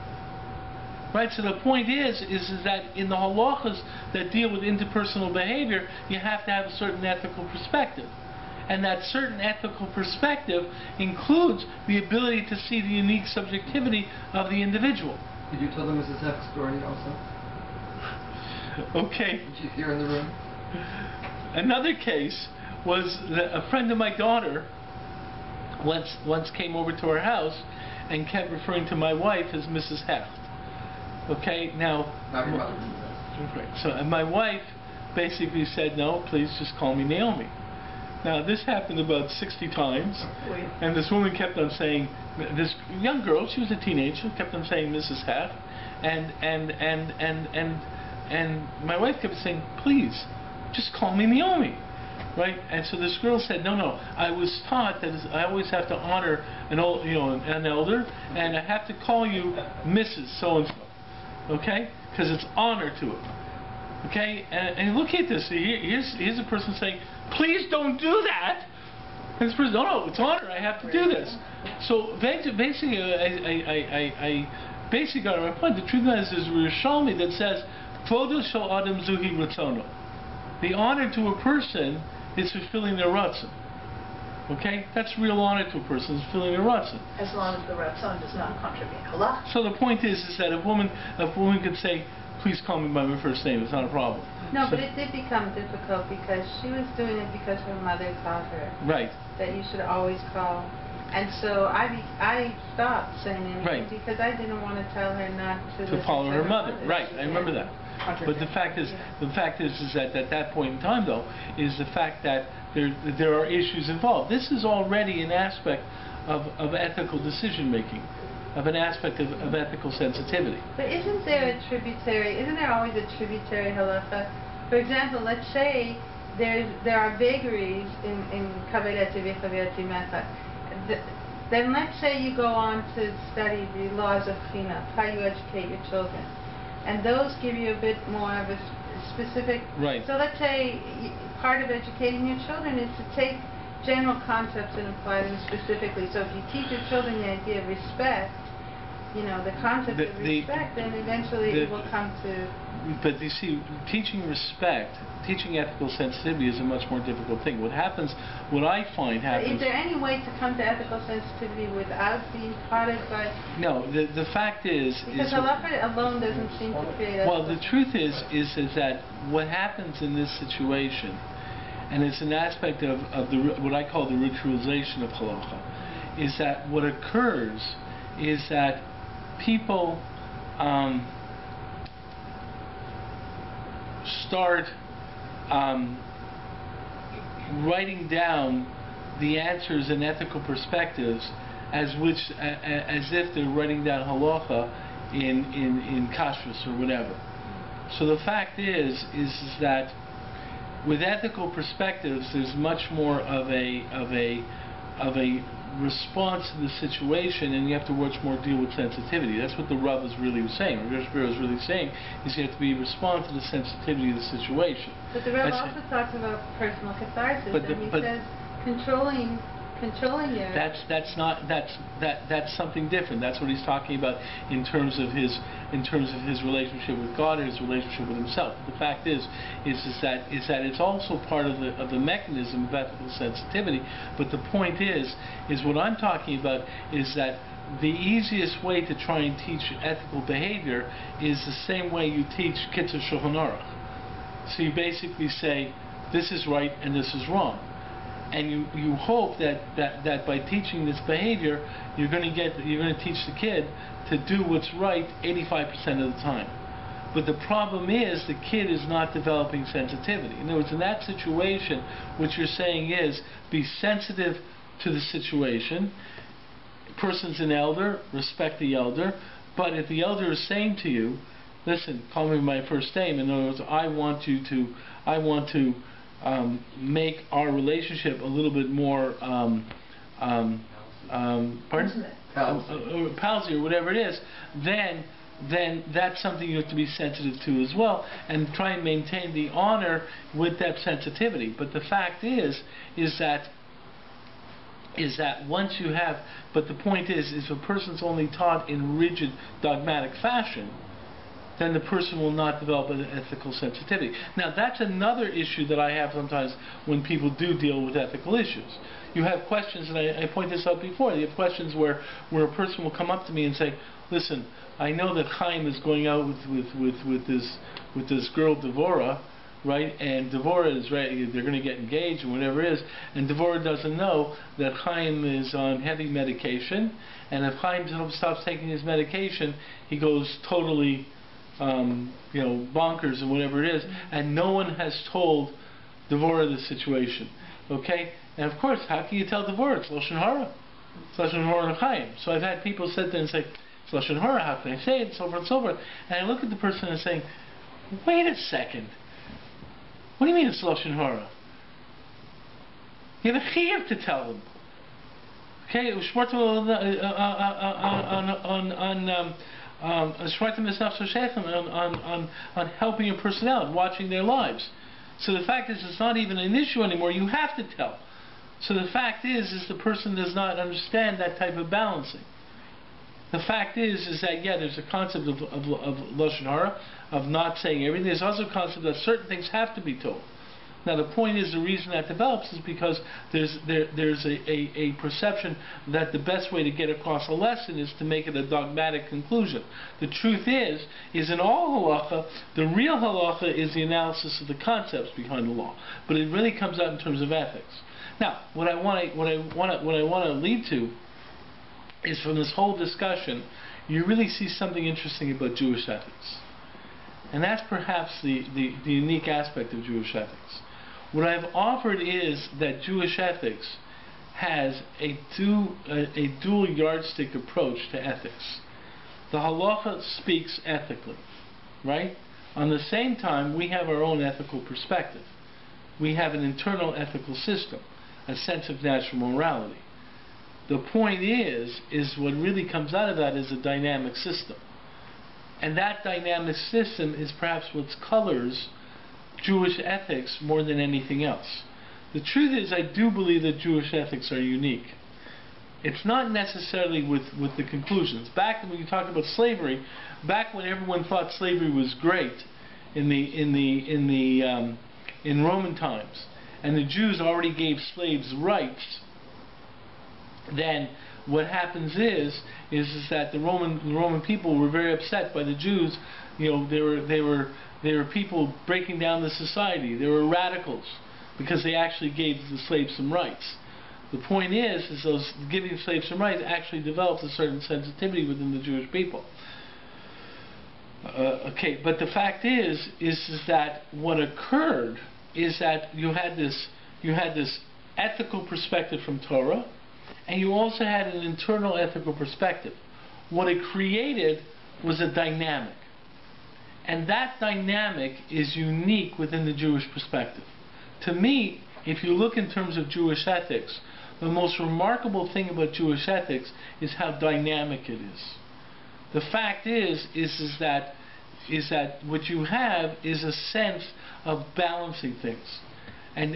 Right, so the point is that in the halachas that deal with interpersonal behavior, you have to have a certain ethical perspective. And that certain ethical perspective includes the ability to see the unique subjectivity of the individual. Did you tell them Mrs. Hecht's story also? Okay. She's here in the room. Another case was that a friend of my daughter once came over to our house and kept referring to my wife as Mrs. Hecht. Okay, now, so and my wife basically said, no, please just call me Naomi. Now, this happened about 60 times, and this woman kept on saying, this young girl, she was a teenager, kept on saying Mrs. Hecht, and my wife kept saying, please, just call me Naomi. Right, and so this girl said, no, I was taught that I always have to honor an elder, and I have to call you Mrs. So-and-so. Okay? Because it's honor to it. Okay? And look at this. Here's a person saying, please don't do that. And this person, no, it's honor. I have to do this. So basically, I got my point. The truth is Yerushalmi that says, Kvodo shel adam zuhi ratzono. The honor to a person is fulfilling their ratzon. Okay? That's real honor to a person, is fulfilling their ratzon. As long as the ratzon does not contravene halach. So the point is that a woman could say, please call me by my first name, it's not a problem. No, but it did become difficult because she was doing it because her mother taught her. Right. That you should always call. And so I stopped saying anything because I didn't want to tell her not to follow her mother. Right, I remember that. But the fact is that at that point in time, though, is the fact that there are issues involved. This is already an aspect of ethical decision making, of an aspect of ethical sensitivity. But isn't there always a tributary halacha? For example, let's say there are vagaries in Kaveh Mecha. Then let's say you go on to study the laws of chinuch, how you educate your children. And those give you a bit more of a specific... Right. So let's say part of educating your children is to take general concepts and apply them specifically. So if you teach your children the idea of respect, the concept of respect, then eventually it will come to... But you see, teaching respect, teaching ethical sensitivity is a much more difficult thing. What I find happens... Is there any way to come to ethical sensitivity without being prodded by... No, the fact is... Because halacha alone doesn't seem to create... Well, the truth is that what happens in this situation, and it's an aspect of what I call the ritualization of halacha, is that what occurs is that people start writing down the answers and ethical perspectives as if they're writing down halacha in kashrus or whatever. So the fact is that with ethical perspectives, there's much more of a response to the situation, and you have to much more deal with sensitivity. That's what the Rabbi is really saying. Rabbi is really saying is you have to be responsive to the sensitivity of the situation. But the Rabbi also talks about personal catharsis, and he says controlling your... That's something different. That's what he's talking about in terms of his relationship with God and his relationship with himself. The fact is that it's also part of the mechanism of ethical sensitivity. But the point is what I'm talking about is that the easiest way to try and teach ethical behavior is the same way you teach Kitzur Shulchan Aruch. So you basically say, this is right and this is wrong. and you hope that by teaching this behavior, you're going to teach the kid to do what's right 85% of the time. But the problem is the kid is not developing sensitivity. In other words, in that situation, what you're saying is be sensitive to the situation. Person's an elder, respect the elder. But if the elder is saying to you, listen, call me by my first name. In other words, I want to make our relationship a little bit more palsy or whatever it is, then that's something you have to be sensitive to as well, and try and maintain the honor with that sensitivity. But the fact is that once you have, but the point is if a person's only taught in rigid dogmatic fashion, then the person will not develop an ethical sensitivity. Now that's another issue that I have sometimes when people do deal with ethical issues. You have questions, and I point this out before, you have questions where a person will come up to me and say, listen, I know that Chaim is going out with this girl Devorah, right? And Devorah is ready, they're going to get engaged and whatever it is, and Devorah doesn't know that Chaim is on heavy medication, and if Chaim stops taking his medication, he goes totally bonkers and whatever it is, and no one has told Devorah the situation. Okay? And of course, how can you tell Devorah? It's Lashon Hara. It's Lashon Hara Chaim. So I've had people sit there and say, it's Lashon Hara, how can I say it? And so forth and so forth. And I look at the person and say, wait a second. What do you mean it's Lashon Hara? You have a chiyuv to tell them. Okay? On helping a person out, watching their lives. So the fact is, it's not even an issue anymore. You have to tell. So the fact is the person does not understand that type of balancing. The fact is that yeah, there's a concept of Lashon Hara, of not saying everything. There's also a concept that certain things have to be told. Now the point is, the reason that develops is because there's a perception that the best way to get across a lesson is to make it a dogmatic conclusion. The truth is in all halacha, the real halacha is the analysis of the concepts behind the law, but it really comes out in terms of ethics. Now, what I want to lead to is, from this whole discussion, you really see something interesting about Jewish ethics, and that's perhaps the unique aspect of Jewish ethics. What I've offered is that Jewish ethics has a dual yardstick approach to ethics. The halacha speaks ethically, right? On the same time, we have our own ethical perspective. We have an internal ethical system, a sense of natural morality. The point is what really comes out of that is a dynamic system. And that dynamic system is perhaps what colors Jewish ethics more than anything else. The truth is, I do believe that Jewish ethics are unique. It's not necessarily with the conclusions. Back when you talked about slavery, back when everyone thought slavery was great in Roman times, and the Jews already gave slaves rights, then what happens is that the Roman people were very upset by the Jews. They were people breaking down the society. They were radicals because they actually gave the slaves some rights. The point is those giving slaves some rights actually developed a certain sensitivity within the Jewish people. Okay, but the fact is that what occurred is that you had this ethical perspective from Torah, and you also had an internal ethical perspective. What it created was a dynamic. And that dynamic is unique within the Jewish perspective. To me, if you look in terms of Jewish ethics, the most remarkable thing about Jewish ethics is how dynamic it is. The fact is that what you have is a sense of balancing things. And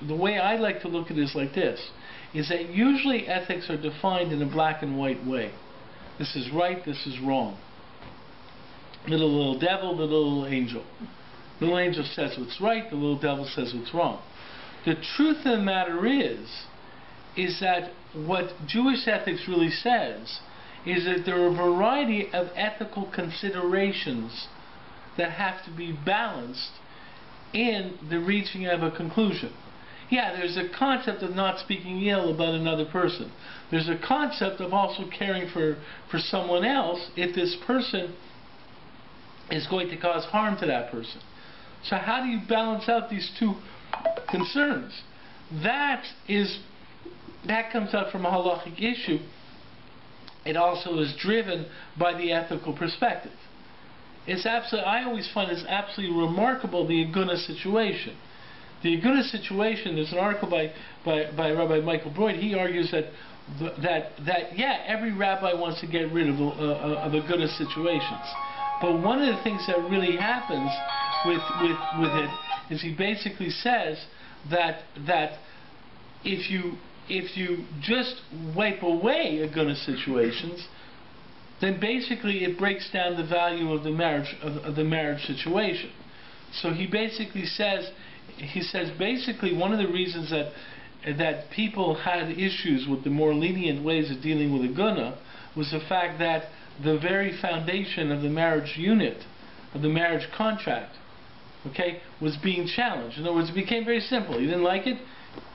the way I like to look at it is like this, is that usually ethics are defined in a black and white way. This is right, this is wrong. The little devil, the little angel. The little angel says what's right, the little devil says what's wrong. The truth of the matter is that what Jewish ethics really says is that there are a variety of ethical considerations that have to be balanced in the reaching of a conclusion. Yeah, there's a concept of not speaking ill about another person. There's a concept of also caring for someone else if this person is going to cause harm to that person. So how do you balance out these two concerns? That comes out from a halachic issue. It also is driven by the ethical perspective. I always find it's absolutely remarkable, the Aguna situation. The Aguna situation, there's an article by Rabbi Michael Broyd. He argues that every rabbi wants to get rid of Aguna situations. But one of the things that really happens with it is he basically says that if you just wipe away Aguna situations, then basically it breaks down the value of the marriage situation. So he basically says basically one of the reasons that people had issues with the more lenient ways of dealing with Aguna was the fact that the very foundation of the marriage unit, of the marriage contract, okay, was being challenged. In other words, it became very simple. You didn't like it,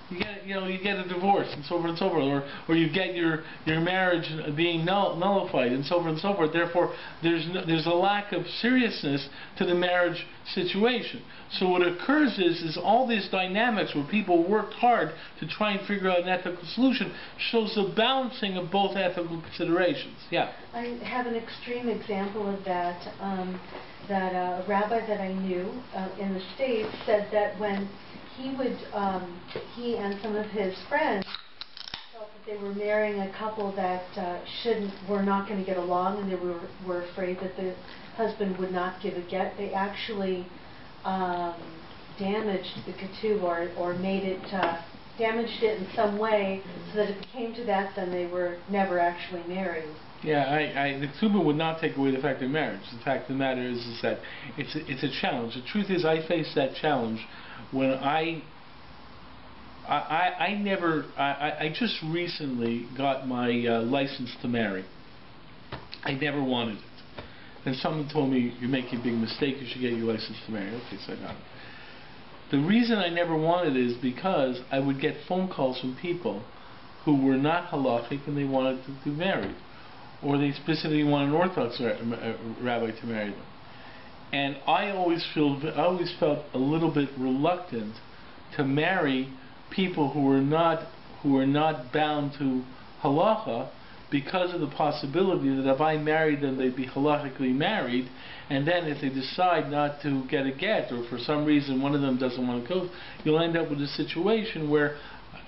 you get a divorce, and so forth and so forth, or you get your marriage being nullified, and so forth and so forth. Therefore, there's a lack of seriousness to the marriage situation. So what occurs is all these dynamics where people worked hard to try and figure out an ethical solution shows the balancing of both ethical considerations. Yeah. I have an extreme example of that. That a rabbi that I knew in the States said that when he and some of his friends felt that they were marrying a couple that were not going to get along, and they were afraid that the husband would not give a get, they actually damaged the ketubah or made it, damaged it in some way so that if it came to that, then they were never actually married. Yeah, the ketubah would not take away the fact of marriage. The fact of the matter is that it's a challenge. The truth is, I faced that challenge when I just recently got my license to marry. I never wanted it. And someone told me, you're making a big mistake, you should get your license to marry. Okay, so I got it. The reason I never wanted it is because I would get phone calls from people who were not halachic and they wanted to be married. Or they specifically want an Orthodox rabbi to marry them. And I always felt a little bit reluctant to marry people who were not bound to halacha, because of the possibility that if I married them, they'd be halachically married, and then if they decide not to get a get, or for some reason one of them doesn't want to go, you'll end up with a situation where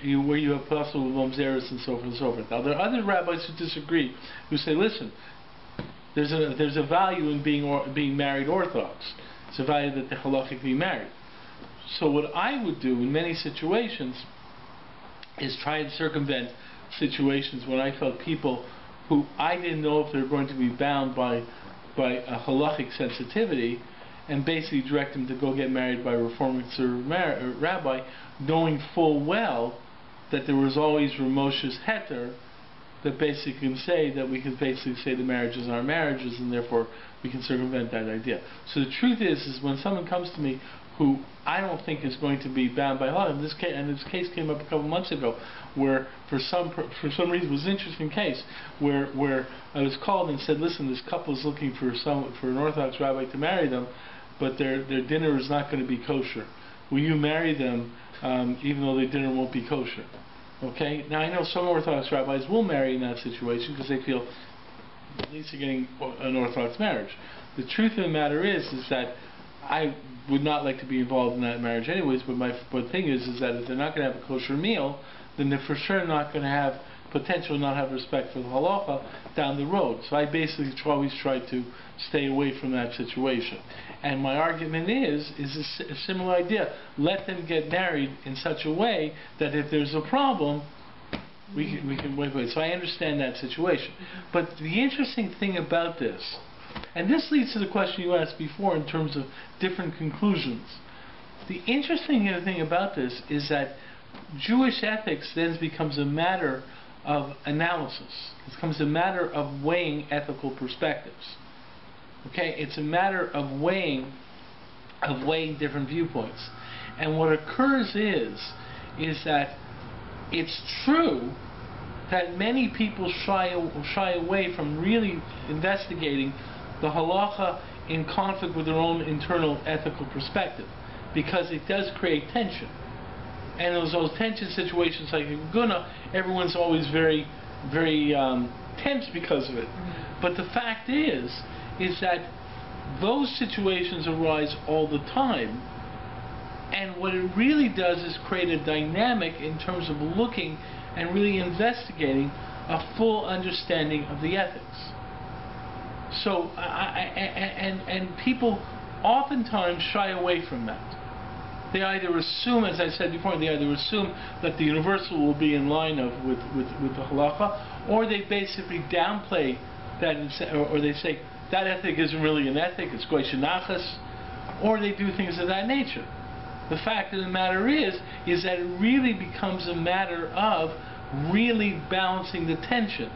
you have possible mamzeros and so forth and so forth. Now there are other rabbis who disagree, who say, listen, there's a value in being married Orthodox. It's a value that they're halachically married. So what I would do in many situations is try and circumvent situations when I felt people who I didn't know if they were going to be bound by a halachic sensitivity, and basically direct them to go get married by a Reform conservative rabbi, knowing full well that there was always Ramosha's heter that basically can say that we can basically say the marriages are marriages, and therefore we can circumvent that idea. So the truth is when someone comes to me who I don't think is going to be bound by law, and this case came up a couple months ago, where for some reason it was an interesting case where I was called and said, listen, this couple is looking for an Orthodox rabbi to marry them, but their dinner is not going to be kosher. Will you marry them even though their dinner won't be kosher? Okay. Now I know some Orthodox rabbis will marry in that situation because they feel at least they're getting an Orthodox marriage. The truth of the matter is that I would not like to be involved in that marriage anyways, but the thing is that if they're not going to have a kosher meal, then they're for sure not going to have not have respect for the halacha down the road. So I basically always try to stay away from that situation. And my argument is a similar idea. Let them get married in such a way that if there's a problem, we can wait. So I understand that situation. But the interesting thing about this, and this leads to the question you asked before in terms of different conclusions. The interesting thing about this is that Jewish ethics then becomes a matter of analysis. It becomes a matter of weighing ethical perspectives. Okay, it's a matter of weighing different viewpoints. And what occurs is is that it's true that many people shy away from really investigating the halacha in conflict with their own internal ethical perspective, because it does create tension. And those tension situations like in Guna, everyone's always very, very tense because of it. But the fact is that those situations arise all the time, and what it really does is create a dynamic in terms of looking and really investigating a full understanding of the ethics. So, and people oftentimes shy away from that. They either assume, as I said before, they either assume that the universal will be in line with the halacha, or they basically downplay that, or they say that ethic isn't really an ethic, it's goy shenachas, or they do things of that nature. The fact of the matter is that it really becomes a matter of really balancing the tension.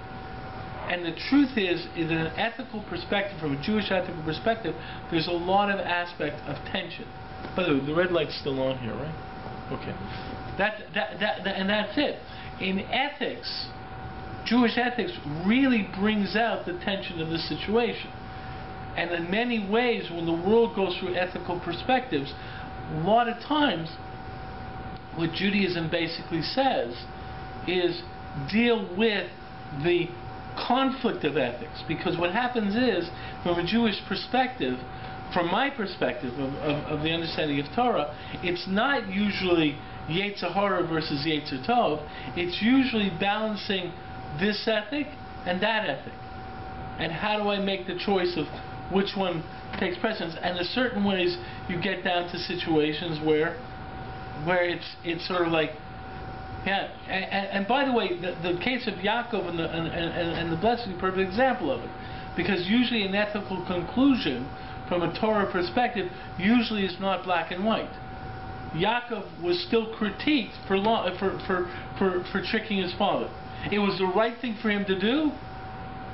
And the truth is, in an ethical perspective, from a Jewish ethical perspective, there's a lot of aspect of tension. By the way, the red light's still on here, right? Okay. And that's it. In ethics, Jewish ethics really brings out the tension of the situation. And in many ways, when the world goes through ethical perspectives, a lot of times, what Judaism basically says is deal with the conflict of ethics. Because what happens is, from a Jewish perspective, from my perspective of the understanding of Torah, it's not usually Yetzer Hara versus Yetzer Tov. It's usually balancing this ethic and that ethic. And how do I make the choice of which one takes precedence? And in certain ways, you get down to situations where it's sort of like, yeah. And by the way, the case of Yaakov and the blessing is a perfect example of it, because usually an ethical conclusion from a Torah perspective usually is not black and white. Yaakov was still critiqued for tricking his father. It was the right thing for him to do,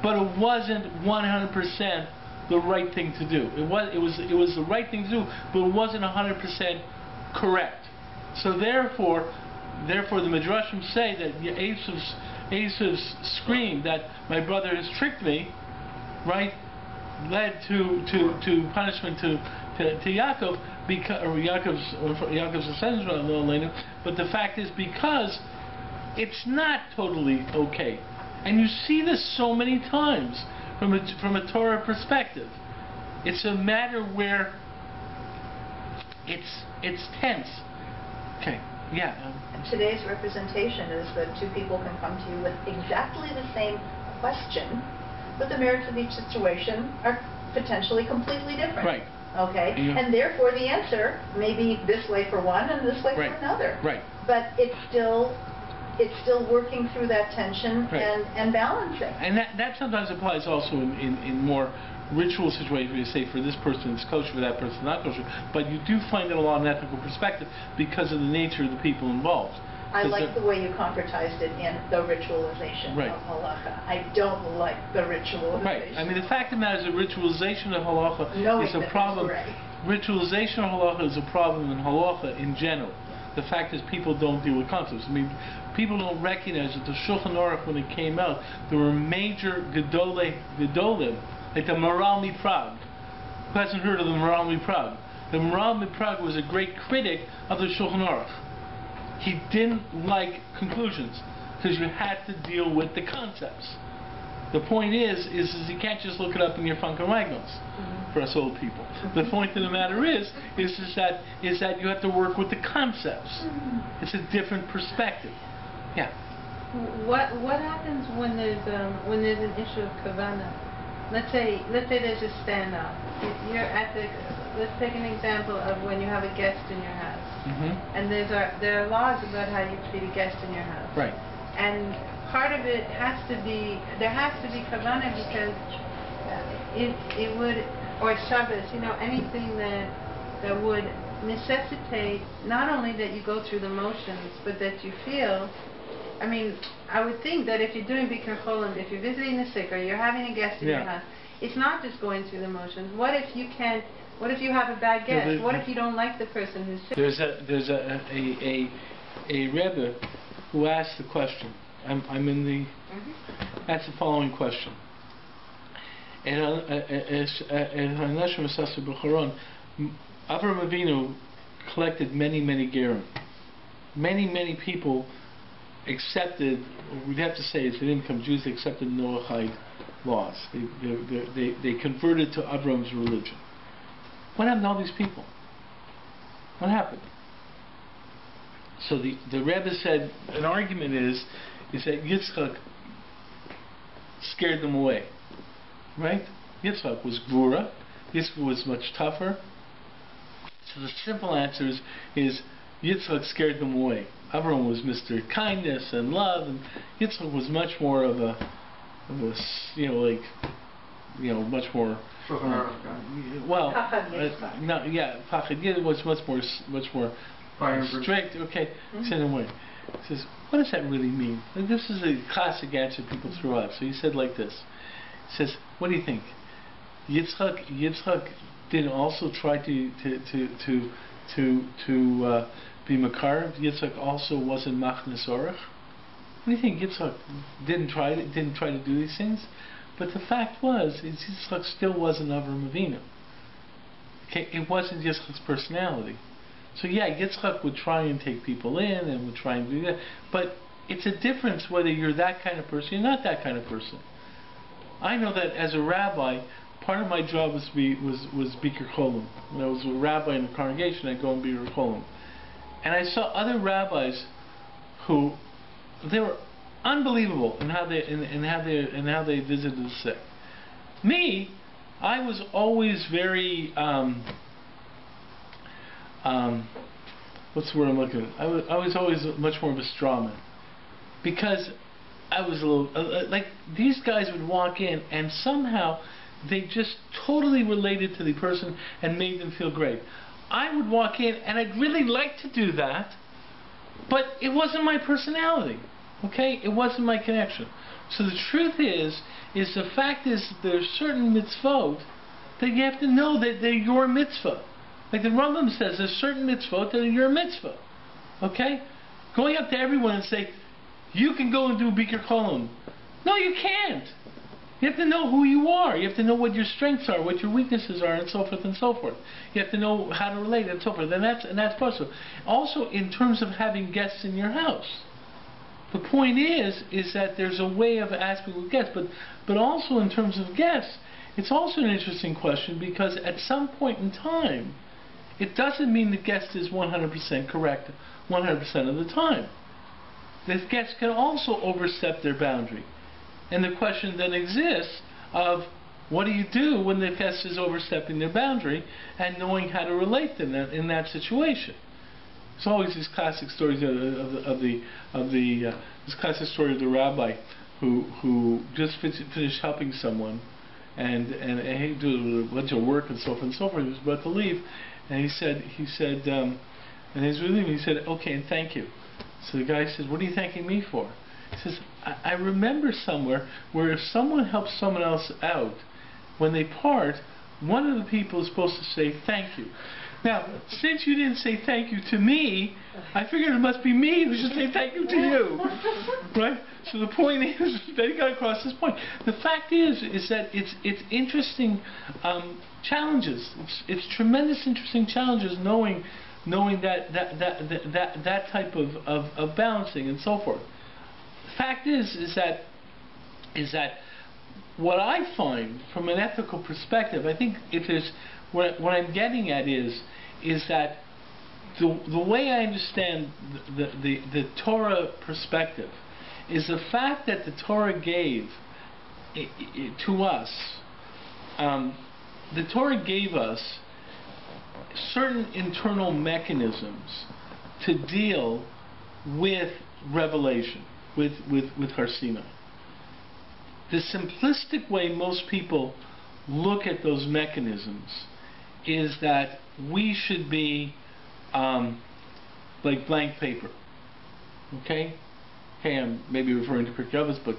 but it wasn't 100% the right thing to do. It was the right thing to do, but it wasn't 100% correct. So therefore the Midrashim say that Esav's scream that my brother has tricked me, right, led to punishment to Yaakov, because, or Yaakov's descendants, but the fact is, because it's not totally okay. And you see this so many times from a Torah perspective. It's a matter where it's tense. Okay, yeah. Today's representation is that two people can come to you with exactly the same question, but the merits of each situation are potentially completely different. Right. Okay? Yeah. And therefore the answer may be this way for one and this way for another. Right. But it's still working through that tension and balancing. And that sometimes applies also in more ritual situations where you say for this person it's kosher, for that person it's not kosher. But you do find it a lot in ethical perspective because of the nature of the people involved. I like the way you concretized it in the ritualization of halacha. I don't like the ritualization. Right. I mean, the fact of the matter is that ritualization of halacha is a problem. Ritualization of halacha is a problem in halacha in general. The fact is, people don't deal with concepts. I mean, people don't recognize that the Shulchan Aruch, when it came out, there were major gedolim, like the Maharal MiPrague. Who hasn't heard of the Maharal MiPrague? The Maharal MiPrague was a great critic of the Shulchan Aruch. He didn't like conclusions because you had to deal with the concepts. The point is you can't just look it up in your Funkin' Wagnalls for us old people. The point of the matter is that you have to work with the concepts. It's a different perspective. Yeah. What happens when there's an issue of kavana? Let's say there's a standoff. You're at the. Let's take an example of when you have a guest in your house, and there are laws about how you treat a guest in your house. Right. And part of it has to be kavana, because it would, or Shabbos, anything that would necessitate not only that you go through the motions, but that you feel. I mean, I would think that if you're doing Bikur Cholim, if you're visiting the sick or you're having a guest in your house, it's not just going through the motions. What if you can't? What if you have a bad guest? What if you don't like the person who's sick? There's a Rebbe who asked the question. I'm in the. That's the following question. Avram Avinu collected many gerim. Many people accepted, or we'd have to say, as an income Jews, they accepted Noahide laws. They converted to Avram's religion. What happened to all these people? What happened? So the Rebbe said an argument is that Yitzchak scared them away, right? Yitzchak was Gvura. Yitzchak was much tougher. So the simple answer is Yitzchak scared them away. Avram was Mr. Kindness and Love, and Yitzchak was much more of a much more. Pachad was much more strict. Okay, it's in a way. He says, what does that really mean? And this is a classic answer people threw out. So he said like this. He says, what do you think? Yitzchak did also try to be makar. Yitzchak also wasn't machnes orach. What do you think? Yitzchak didn't try to do these things, but the fact was, Yitzchak still wasn't Avram Avinu. Okay, it wasn't Yitzchak's personality. So yeah, Yitzchak would try and take people in and would try and do that, but it's a difference whether you're that kind of person or you're not that kind of person. I know that as a rabbi, part of my job was Bikur Cholim. When I was a rabbi in the congregation, I'd go and Bikur Cholim. And I saw other rabbis who they were unbelievable in how they visited the sick. Me, I was always very what's the word I'm looking at? I was always much more of a straw man, because I was a little like these guys would walk in and somehow they just totally related to the person and made them feel great. I would walk in and I'd really like to do that, but it wasn't my personality. Okay, it wasn't my connection. So the truth is the fact is there's certain mitzvot that you have to know that they're your mitzvah. Like the Rambam says, there's certain mitzvot that are your mitzvah. Okay? Going up to everyone and say, you can go and do Bikur Cholim. No, you can't. You have to know who you are. You have to know what your strengths are, what your weaknesses are, and so forth and so forth. You have to know how to relate and so forth. And that's possible. Also, in terms of having guests in your house. The point is that there's a way of asking with guests, but also in terms of guests, it's also an interesting question, because at some point in time, it doesn't mean the guest is 100% correct 100% of the time. The guest can also overstep their boundary. And the question then exists of, what do you do when the guest is overstepping their boundary, and knowing how to relate to them in that situation? There's always these classic stories this classic story of the rabbi who just finished helping someone, and he did a bunch of work and so forth and so forth. He was about to leave, and he said, and he's leaving. He said, okay, and thank you. So the guy says, what are you thanking me for? He says, I remember somewhere where if someone helps someone else out, when they part, one of the people is supposed to say thank you. Now, since you didn't say thank you to me, I figured it must be me who should say thank you to you. Right? So the point is, they got across this point. The fact is that it's interesting challenges. It's tremendous interesting challenges knowing that type of balancing and so forth. The fact is that what I find from an ethical perspective, I think if there's what I'm getting at is that the way I understand the Torah perspective is the fact that the Torah gave to us. The Torah gave us certain internal mechanisms to deal with revelation, with Har Sinai. The simplistic way most people look at those mechanisms is that we should be like blank paper. Okay? Okay, I'm maybe referring to Pirkei Avos, but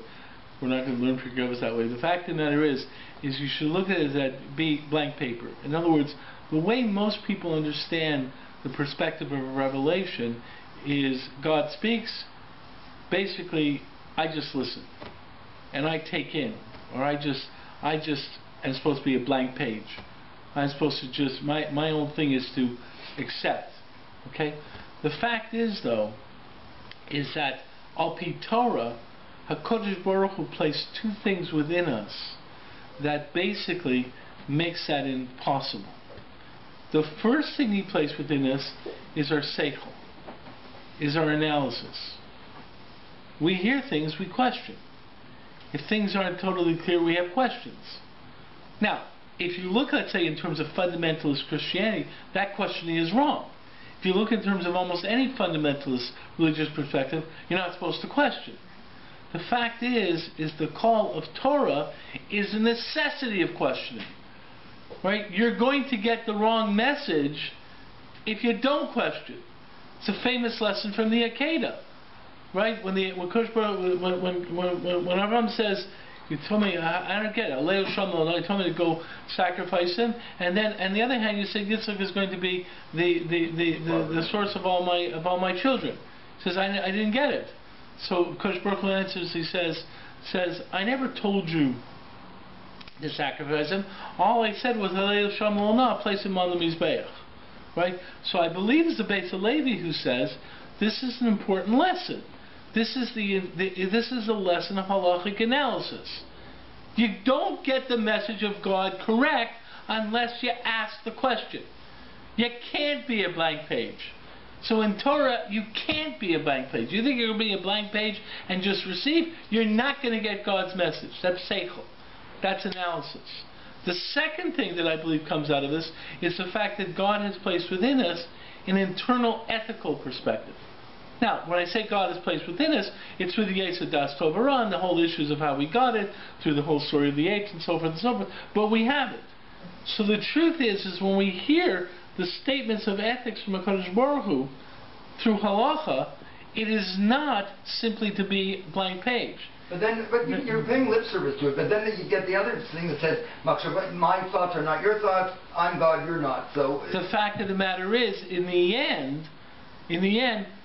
we're not going to learn Pirkei Avos that way. The fact of the matter is you should look at it as that be blank paper. In other words, the way most people understand the perspective of a revelation is God speaks. Basically, I just listen and I take in, or I just am supposed to be a blank page. I'm supposed to just my own thing is to accept. Okay. The fact is, though, is that al pi Torah, HaKadosh Baruch Hu placed two things within us that basically makes that impossible. The first thing He placed within us is our seichel, is our analysis. We hear things, we question. If things aren't totally clear, we have questions. Now, if you look, let's say, in terms of fundamentalist Christianity, that questioning is wrong. If you look in terms of almost any fundamentalist religious perspective, you're not supposed to question. The fact is the call of Torah is a necessity of questioning. Right? You're going to get the wrong message if you don't question. It's a famous lesson from the Akedah. Right? When Avram says, you told me, I don't get it. You told me to go sacrifice him, and then, on the other hand, you say Yitzchak is going to be the source of all my children. He says, I didn't get it. So Kodesh Baruch Hu answers. He says, I never told you to sacrifice him. All I said was, place him on the mizbeach. Right. So I believe it's the Beis Halevi who says this is an important lesson. This is a lesson of halachic analysis. You don't get the message of God correct unless you ask the question. You can't be a blank page. So in Torah, you can't be a blank page. You think you're going to be a blank page and just receive? You're not going to get God's message. That's seichel. That's analysis. The second thing that I believe comes out of this is the fact that God has placed within us an internal ethical perspective. Now, when I say God has placed within us, it's through the Yetzer Das Tov Ra and the whole issues of how we got it, through the whole story of the apes and so forth and so forth. But we have it. So the truth is when we hear the statements of ethics from HaKadosh Baruch Hu through halacha, it is not simply to be blank page. But you're paying lip service to it. But then you get the other thing that says, my thoughts are not your thoughts. I'm God, you're not. So the fact of the matter is, in the end,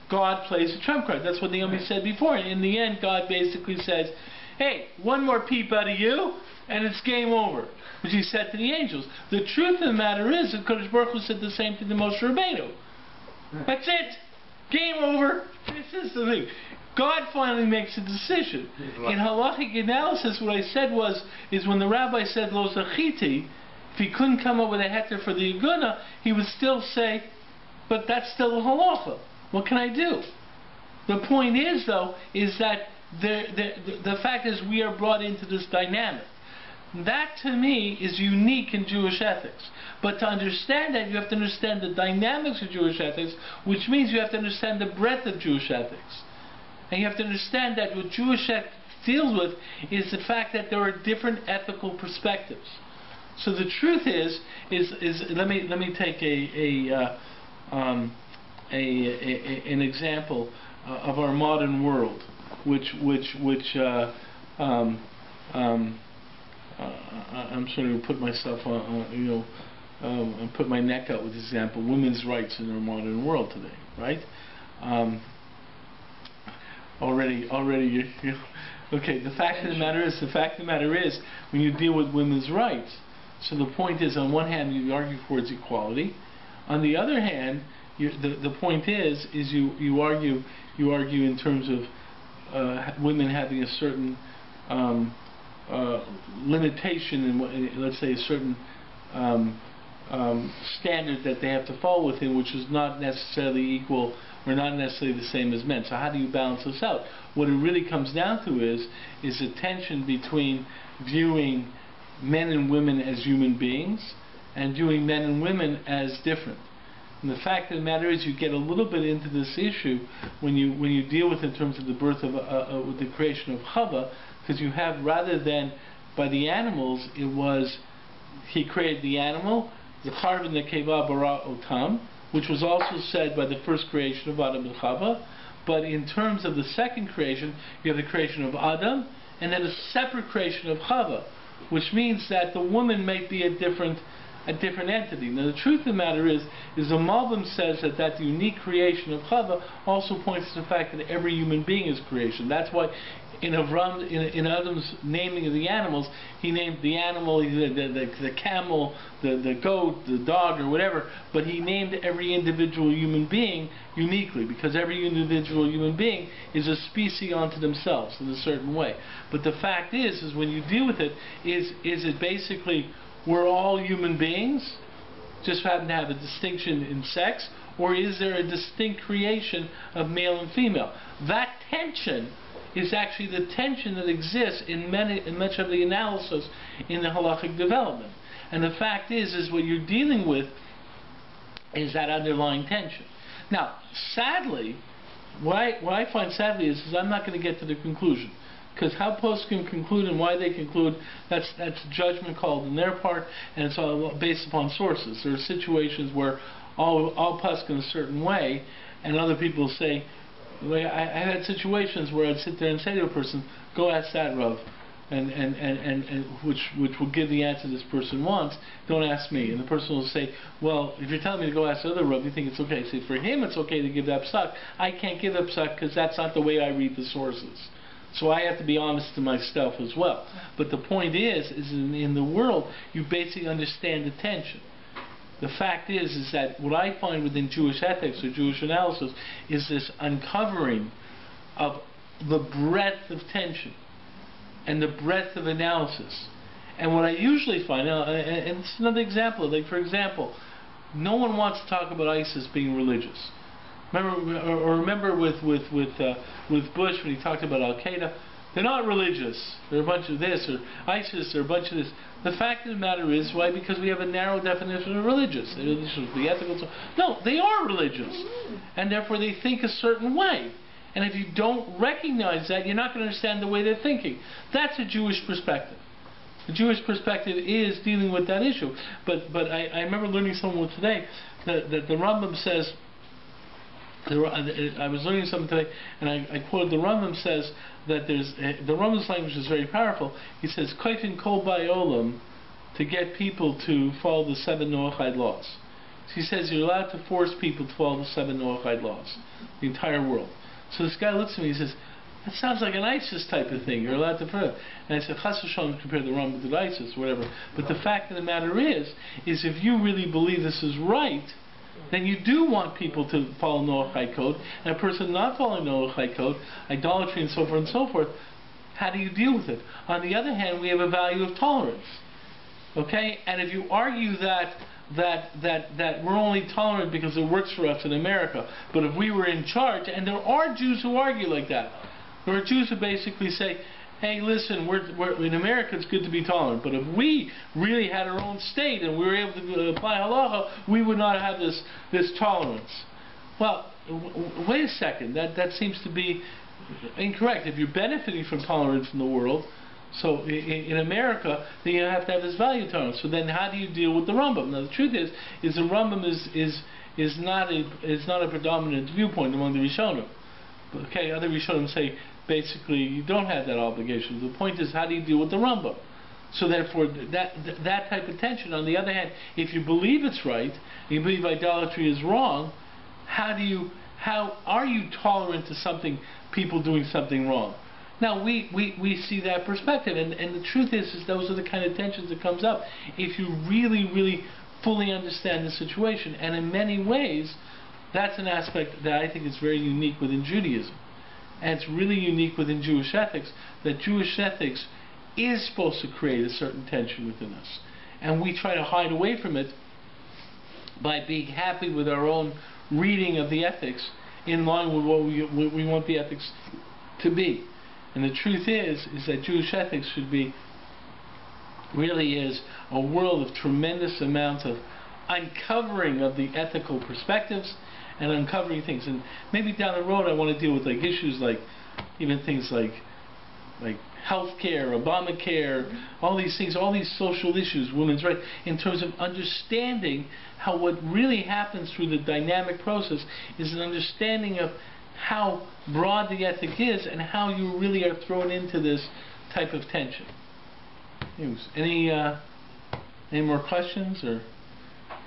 God plays a trump card. That's what Naomi said before. In the end, God basically says, hey, one more peep out of you, and it's game over. Which He said to the angels. The truth of the matter is that Kodesh Baruch Hu said the same thing to Moshe Rabbeinu. That's it. Game over. This is the thing. God finally makes a decision. In halachic analysis, what I said is when the rabbi said Lo Zachiti, if he couldn't come up with a heter for the Yaguna, he would still say, but that's still a halacha. What can I do? The point is, though, is that the fact is we are brought into this dynamic. That, to me, is unique in Jewish ethics. But to understand that, you have to understand the dynamics of Jewish ethics, which means you have to understand the breadth of Jewish ethics. And you have to understand that what Jewish ethics deals with is the fact that there are different ethical perspectives. So the truth is let me take an example of our modern world, which I'm sort of put myself on, put my neck out with this example: women's rights in our modern world today, right? Already, okay. The fact of the matter is, when you deal with women's rights, so the point is, on one hand, you argue towards equality. On the other hand, the point is you argue in terms of women having a certain limitation in, let's say, a certain standard that they have to fall within, which is not necessarily equal or not necessarily the same as men. So how do you balance this out? What it really comes down to is a tension between viewing men and women as human beings and viewing men and women as different. And the fact of the matter is, you get a little bit into this issue when you deal with it in terms of the birth of with the creation of Chava, because you have, rather than by the animals, it was He created the animal, the Charvin the Keva Bara Otam, which was also said by the first creation of Adam and Chava. But in terms of the second creation, you have the creation of Adam, and then a separate creation of Chava, which means that the woman might be a different a different entity. Now the truth of the matter is the Malbim says that the unique creation of Chava also points to the fact that every human being is creation. That's why in Adam's naming of the animals, he named the animal, the camel, the goat, the dog, or whatever, but he named every individual human being uniquely, because every individual human being is a species unto themselves in a certain way. But the fact is when you deal with it, is it basically we're all human beings, just happen to have a distinction in sex, or is there a distinct creation of male and female? That tension is actually the tension that exists in much of the analysis in the halachic development. And the fact is what you're dealing with is that underlying tension. Now, sadly, what I find sadly is I'm not going to get to the conclusion. Because how poskim conclude and why they conclude, that's judgment called in their part, and it's all based upon sources. There are situations where all poskim a certain way, and other people say, I had situations where I'd sit there and say to a person, go ask that Rav, and which will give the answer this person wants, don't ask me. And the person will say, well, if you're telling me to go ask the other Rav, you think it's okay. Say, for him it's okay to give that psak. I can't give that psak because that's not the way I read the sources. So I have to be honest to myself as well. But the point is in the world, you basically understand the tension. The fact is that what I find within Jewish ethics or Jewish analysis is this uncovering of the breadth of tension and the breadth of analysis. And what I usually find, and it's another example, like for example, no one wants to talk about ISIS being religious. Remember with Bush when he talked about Al Qaeda, they're not religious. They're a bunch of this, or ISIS, they're a bunch of this. The fact of the matter is, why? Because we have a narrow definition of religious. The ethical. No, they are religious, and therefore they think a certain way. And if you don't recognize that, you're not going to understand the way they're thinking. That's a Jewish perspective. The Jewish perspective is dealing with that issue. But I remember learning somewhere today that the Rambam says. I was learning something today, and I quoted the Rambam says that the Rambam's language is very powerful. He says, "Koifin kol ba'olam," to get people to follow the 7 Noachide laws. So he says you're allowed to force people to follow the 7 Noachide laws, the entire world. So this guy looks at me and he says, that sounds like an ISIS type of thing. You're allowed to further. And I said, Chas v'shalom, compare the Rambam to the ISIS, whatever. But the fact of the matter is if you really believe this is right, then you do want people to follow Noachide code, and a person not following Noachide code, idolatry and so forth, how do you deal with it? On the other hand, we have a value of tolerance. Okay? And if you argue that we're only tolerant because it works for us in America, but if we were in charge, and there are Jews who argue like that, there are Jews who basically say, hey, listen, we're in America it's good to be tolerant, but if we really had our own state and we were able to apply halacha, we would not have this tolerance. Well, wait a second, that seems to be incorrect. If you're benefiting from tolerance in the world, so in America, then you have to have this value tolerance. So then how do you deal with the Rambam? Now the truth is the Rambam is not a predominant viewpoint among the Rishonim. Okay, other Rishonim say basically you don't have that obligation. The point is, how do you deal with the Rambam? So therefore, that type of tension. On the other hand, if you believe it's right, you believe idolatry is wrong, how are you tolerant to people doing something wrong? Now we see that perspective, and the truth is those are the kind of tensions that comes up if you really fully understand the situation. And in many ways, that's an aspect that I think is very unique within Judaism. And it's really unique within Jewish ethics, that Jewish ethics is supposed to create a certain tension within us. And we try to hide away from it by being happy with our own reading of the ethics in line with what we want the ethics to be. And the truth is that Jewish ethics really is a world of tremendous amount of uncovering of the ethical perspectives and uncovering things. And maybe down the road I want to deal with issues like even things like healthcare, Obamacare, all these things, all these social issues, women's rights, in terms of understanding how what really happens through the dynamic process is an understanding of how broad the ethic is and how you really are thrown into this type of tension. Any more questions or?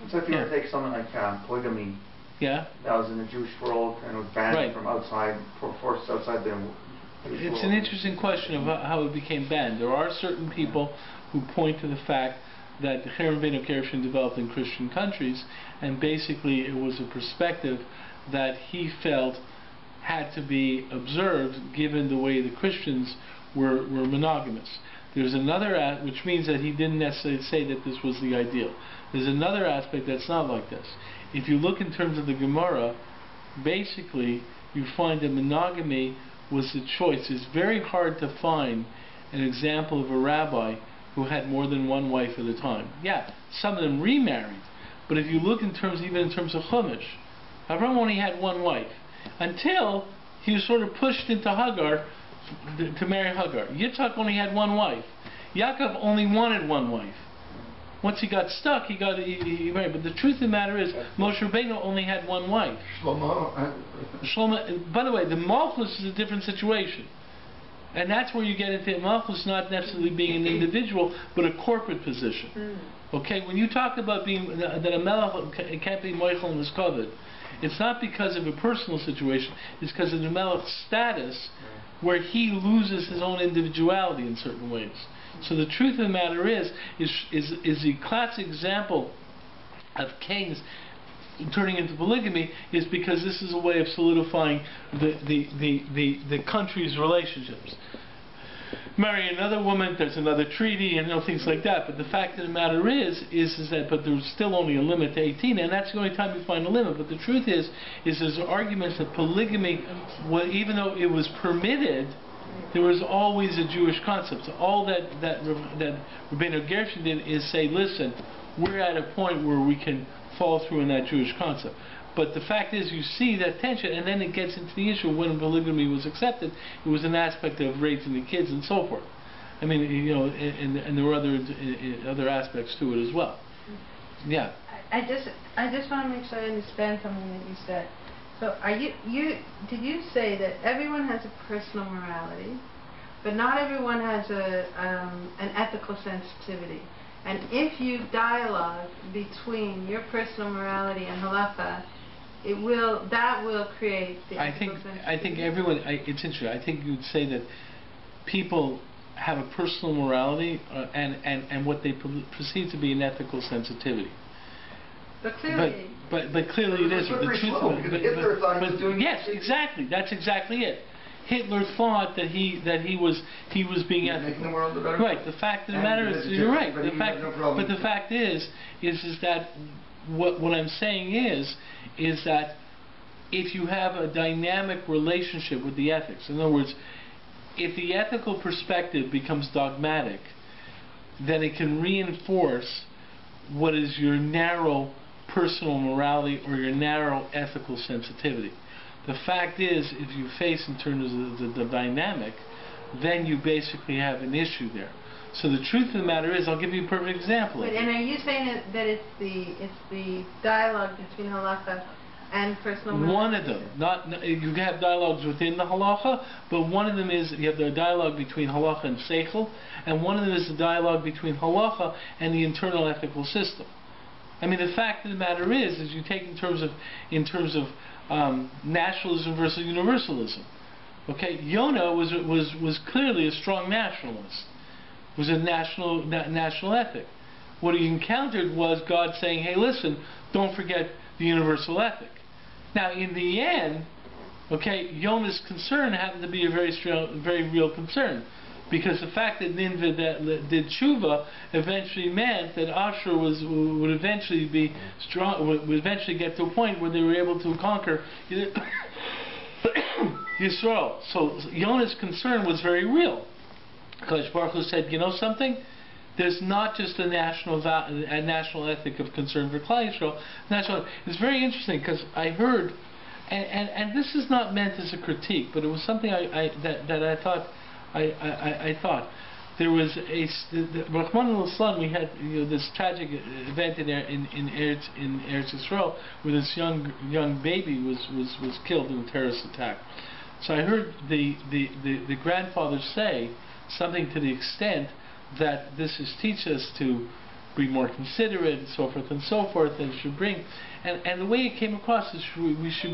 So if you were to take something like polygamy, Yeah. that was in the Jewish world and it was banned Right. from outside, forced outside the Jewish It's world. an interesting question of how it became banned. There are certain people who point to the fact that the Cherem Beinu Kerushin developed in Christian countries, and basically it was a perspective that he felt had to be observed given the way the Christians were monogamous. There's another, which means that he didn't necessarily say that this was the ideal. There's another aspect that's not like this. If you look in terms of the Gemara, basically you find that monogamy was the choice. It's very hard to find an example of a rabbi who had more than one wife at a time. Yeah, some of them remarried, but if you look in terms, even in terms of Chumash, Avraham only had one wife until he was sort of pushed into Hagar to marry Hagar. Yitzhak only had one wife. Yaakov only wanted one wife. Once he got stuck, he married. But the truth of the matter is, Moshe Rabbeinu only had one wife. Shlomo. By the way, the Malchus is a different situation. And that's where you get into Malchus not necessarily being an individual, but a corporate position. Okay, when you talk about being that a melech can't be moichel and miskovid, it's not because of a personal situation. It's because of the melech's status, where he loses his own individuality in certain ways. So the truth of the matter is the classic example of kings turning into polygamy is because this is a way of solidifying the country's relationships. Marry another woman, there's another treaty, and things like that. But the fact of the matter is that but there's still only a limit to 18, and that's the only time you find a limit. But the truth is there's arguments that polygamy, even though it was permitted, there was always a Jewish concept. So all that Rabbeinu Gershon did is say, listen, we're at a point where we can fall through in that Jewish concept. But the fact is, you see that tension, and then it gets into the issue when polygamy was accepted. It was an aspect of raising the kids and so forth. I mean, and there were other aspects to it as well. Yeah. I just want to make sure I understand something that you said. So, did you say that everyone has a personal morality, but not everyone has an ethical sensitivity? And if you dialogue between your personal morality and halacha, that will create the ethical sensitivity. I think everyone. It's interesting. I think you'd say that people have a personal morality and what they perceive to be an ethical sensitivity. But clearly, but clearly it is. The truth of it. Hitler thought he was doing. Yes, exactly. That's exactly it. Hitler thought that he was being ethical. Making the world a better place. Right. The fact of the matter is, you're right. But the fact is that what I'm saying is that if you have a dynamic relationship with the ethics, in other words, if the ethical perspective becomes dogmatic, then it can reinforce what is your narrow personal morality or your narrow ethical sensitivity. The fact is, if you face in terms of the dynamic, then you basically have an issue there. So the truth of the matter is, I'll give you a perfect example. Wait, and are you saying that it's the dialogue between halacha and personal morality? One of them. You have dialogues within the halacha, but one of them is you have the dialogue between halacha and seichel, and one of them is the dialogue between halacha and the internal ethical system. I mean, the fact of the matter is you take in terms of nationalism versus universalism. Okay, Yonah was clearly a strong nationalist. Was a national ethic. What he encountered was God saying, "Hey, listen, don't forget the universal ethic." Now, in the end, okay, Yonah's concern happened to be a very real concern, because the fact that Nineveh did tshuva eventually meant that Ashur would eventually be strong, would eventually get to a point where they were able to conquer Yisrael. So Yonah's concern was very real. Because Baruch Hu said, you know something? There's not just a national ethic of concern for Klal Yisrael. It's very interesting because I heard, and this is not meant as a critique, but it was something that I thought. I thought there was Rahman al-Islam. We had this tragic event in Eretz Yisrael where this young baby was killed in a terrorist attack. So I heard the grandfather say something to the extent that this is teach us to be more considerate, and so forth, and should bring, and the way it came across is we should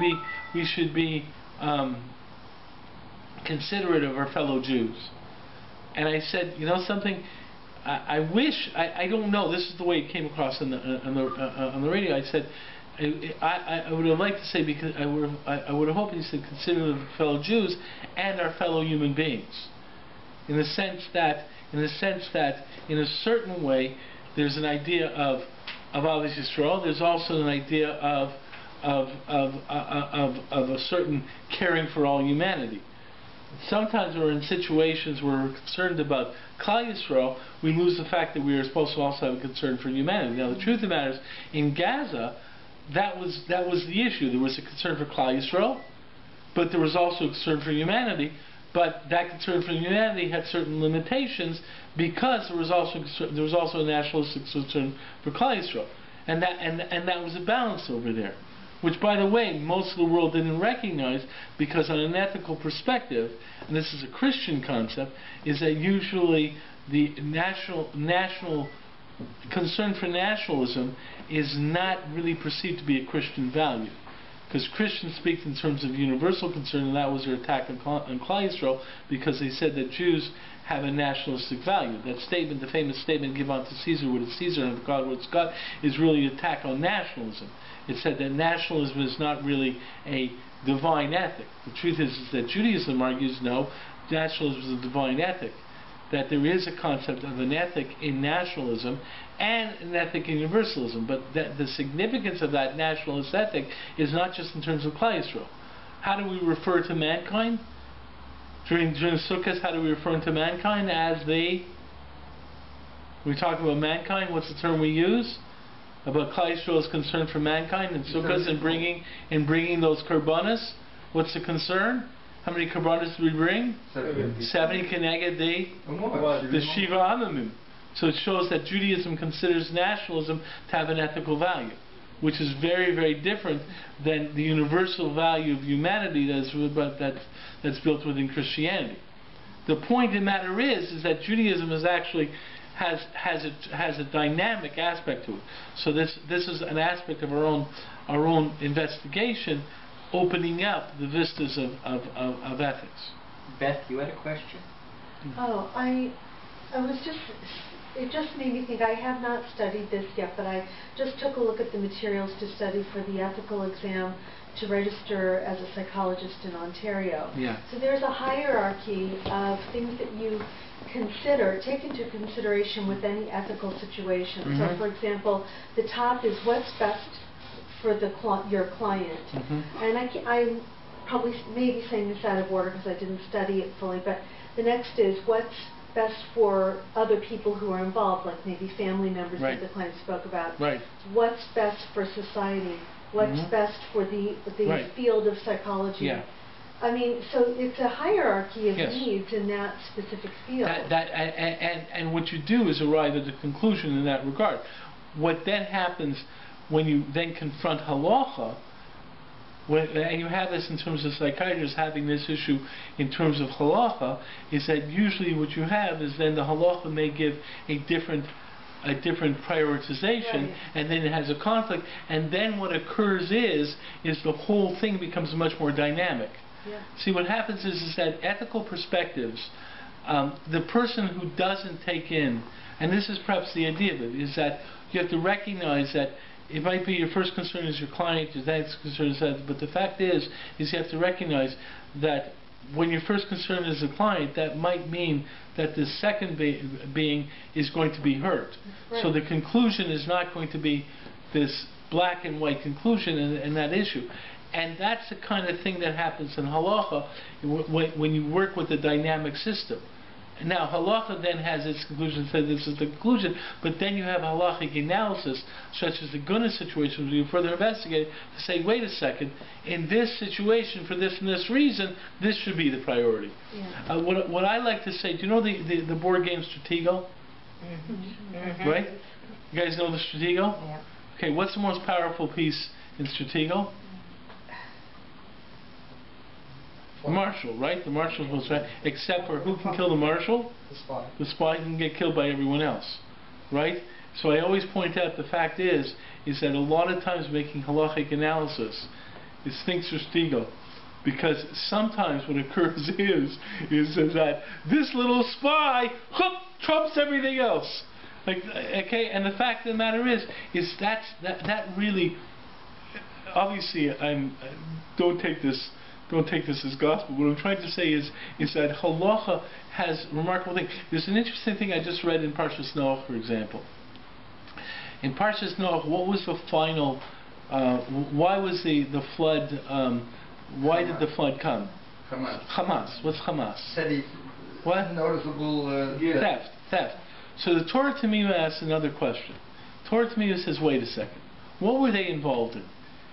be considerate of our fellow Jews. And I said, you know something, I wish, I don't know, this is the way it came across on the radio. I said, I would have liked to say, because I would have hoped he said consider the fellow Jews and our fellow human beings, in the sense that in a certain way there's an idea of Avos Yisrael. There's also an idea of a certain caring for all humanity. Sometimes we're in situations where we're concerned about Klal Yisrael, we lose the fact that we are supposed to also have a concern for humanity. Now the truth of the matter is, in Gaza, that was the issue. There was a concern for Klal Yisrael, but there was also a concern for humanity. But that concern for humanity had certain limitations, because there was also a nationalistic concern for Klal Yisrael, and that was a balance over there, which, by the way, most of the world didn't recognize, because on an ethical perspective, and this is a Christian concept, is that usually the national concern for nationalism is not really perceived to be a Christian value. Because Christians speak in terms of universal concern, and that was their attack on Klal Yisrael, because they said that Jews have a nationalistic value. That statement, the famous statement, "Give unto Caesar what is Caesar, and to God what is God," is really an attack on nationalism. It said that nationalism is not really a divine ethic. The truth is that Judaism argues, no, nationalism is a divine ethic. That there is a concept of an ethic in nationalism and an ethic in universalism, but that the significance of that nationalist ethic is not just in terms of Klal Yisrael. How do we refer to mankind? During Sukkot, how do we refer to mankind? As we talk about mankind, what's the term we use? About Klal Yisrael's concern for mankind and Sukkot and bringing those korbanos. What's the concern? How many korbanos do we bring? 70 keneged the Shiva Amamim. So it shows that Judaism considers nationalism to have an ethical value, which is very, very different than the universal value of humanity that's built within Christianity. The point of the matter is that Judaism is actually has a dynamic aspect to it. So this is an aspect of our own investigation, opening up the vistas of ethics. Beth, you had a question? Oh, it just made me think. I have not studied this yet, but I just took a look at the materials to study for the ethical exam to register as a psychologist in Ontario. Yeah. So there's a hierarchy of things that you take into consideration with any ethical situation. Mm-hmm. So, for example, the top is what's best for your client. Mm-hmm. And I'm probably maybe saying this out of order because I didn't study it fully, but the next is what's best for other people who are involved, like maybe family members right. that the client spoke about. Right. What's best for society? What's mm-hmm. best for the right. field of psychology? Yeah. I mean, so it's a hierarchy of yes. needs in that specific field. And what you do is arrive at a conclusion in that regard. What then happens when you then confront halacha, and you have this in terms of psychiatrists having this issue in terms of halacha, is that usually what you have is then the halacha may give a different prioritization, right. and then it has a conflict, and then what occurs is the whole thing becomes much more dynamic. Yeah. See, what happens is that ethical perspectives, the person who doesn't take in, and this is perhaps the idea of it, is that you have to recognize that it might be your first concern is your client, your next concern is that, but the fact is you have to recognize that when your first concern is the client, that might mean that the second being is going to be hurt. Right. So the conclusion is not going to be this black and white conclusion in that issue. And that's the kind of thing that happens in halacha when you work with a dynamic system. Now, halacha then has its conclusion, says this is the conclusion, but then you have halachic analysis, such as the guna situation, where you further investigate to say, wait a second, in this situation, for this and this reason, this should be the priority. Yeah. What I like to say, do you know the board game Stratego? Mm-hmm. Mm-hmm. Right? You guys know the Stratego? Yeah. Okay, what's the most powerful piece in Stratego? The marshal, right? The marshal goes right. Except for who can kill the marshal? The spy. The spy can get killed by everyone else, right? So I always point out the fact is that a lot of times making halachic analysis is Sphinxer Stiegel. Because sometimes what occurs is that this little spy trumps everything else. Like, okay, and the fact of the matter is that really, obviously, don't take this as gospel. What I'm trying to say is that halacha has remarkable things. There's an interesting thing I just read in Parshas Noach, for example. In Parshas Noach, what was the final? Why was the flood? Why did the flood come? Hamas. What's Hamas? What? Noticeable Theft. So the Torah Tamima asks another question. Torah Tamima says, wait a second. What were they involved in?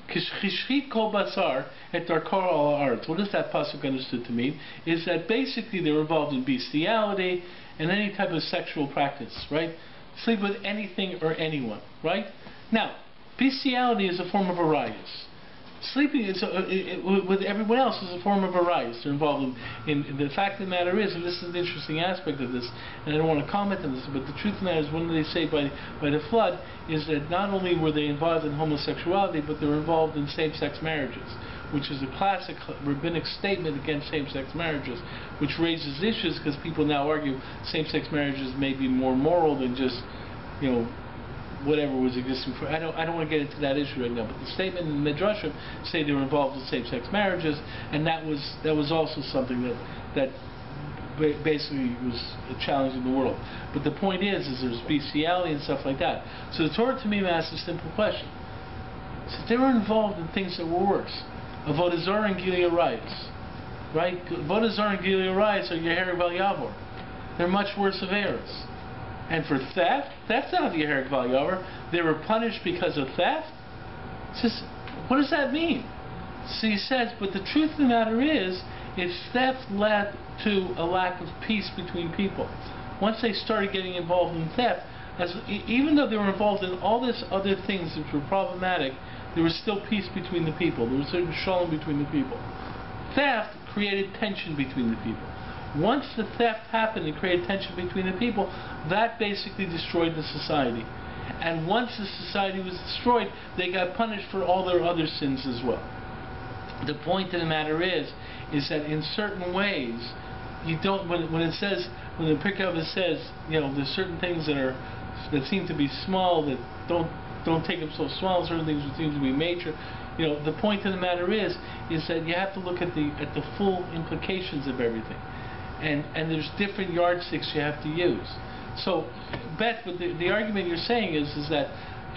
Kishchit kol basar et darkar al haaretz. What does that pasuk understood to mean? Is that basically they were involved in bestiality and any type of sexual practice, right? Sleep with anything or anyone, right? Now, bestiality is a form of arias. Sleeping with everyone else is a form of arias. They're involved in the fact of the matter is, and this is an interesting aspect of this, and I don't want to comment on this, but the truth of the matter is, what they say by the flood is that not only were they involved in homosexuality, but they were involved in same-sex marriages, which is a classic rabbinic statement against same-sex marriages, which raises issues because people now argue same-sex marriages may be more moral than just, whatever was existing for. I don't want to get into that issue right now, but the statement in the Midrashim say they were involved in same-sex marriages, and that was also something that basically was a challenge in the world. But the point is there's bestiality and stuff like that. So the Torah to me asks a simple question. So they were involved in things that were worse. Avodah Zarah and Gilui Arayos, right? Avodah Zarah and Gilui Arayos are Yeher Val Yavor. They're much worse errors. And for that's not the Yeher Val Yavor. They were punished because of theft. Says, what does that mean? So he says, but the truth of the matter is theft led to a lack of peace between people. Once they started getting involved in theft, even though they were involved in all these other things which were problematic, there was still peace between the people. There was certain shalom between the people. Theft created tension between the people. Once the theft happened and created tension between the people, that basically destroyed the society. And once the society was destroyed, they got punished for all their other sins as well. The point of the matter is that in certain ways, you don't. When the pickup says, there's certain things that seem to be small that don't take up so small. Certain things that seem to be major. The point of the matter is that you have to look at the full implications of everything. And there's different yardsticks you have to use. So, Beth, but the argument you're saying is that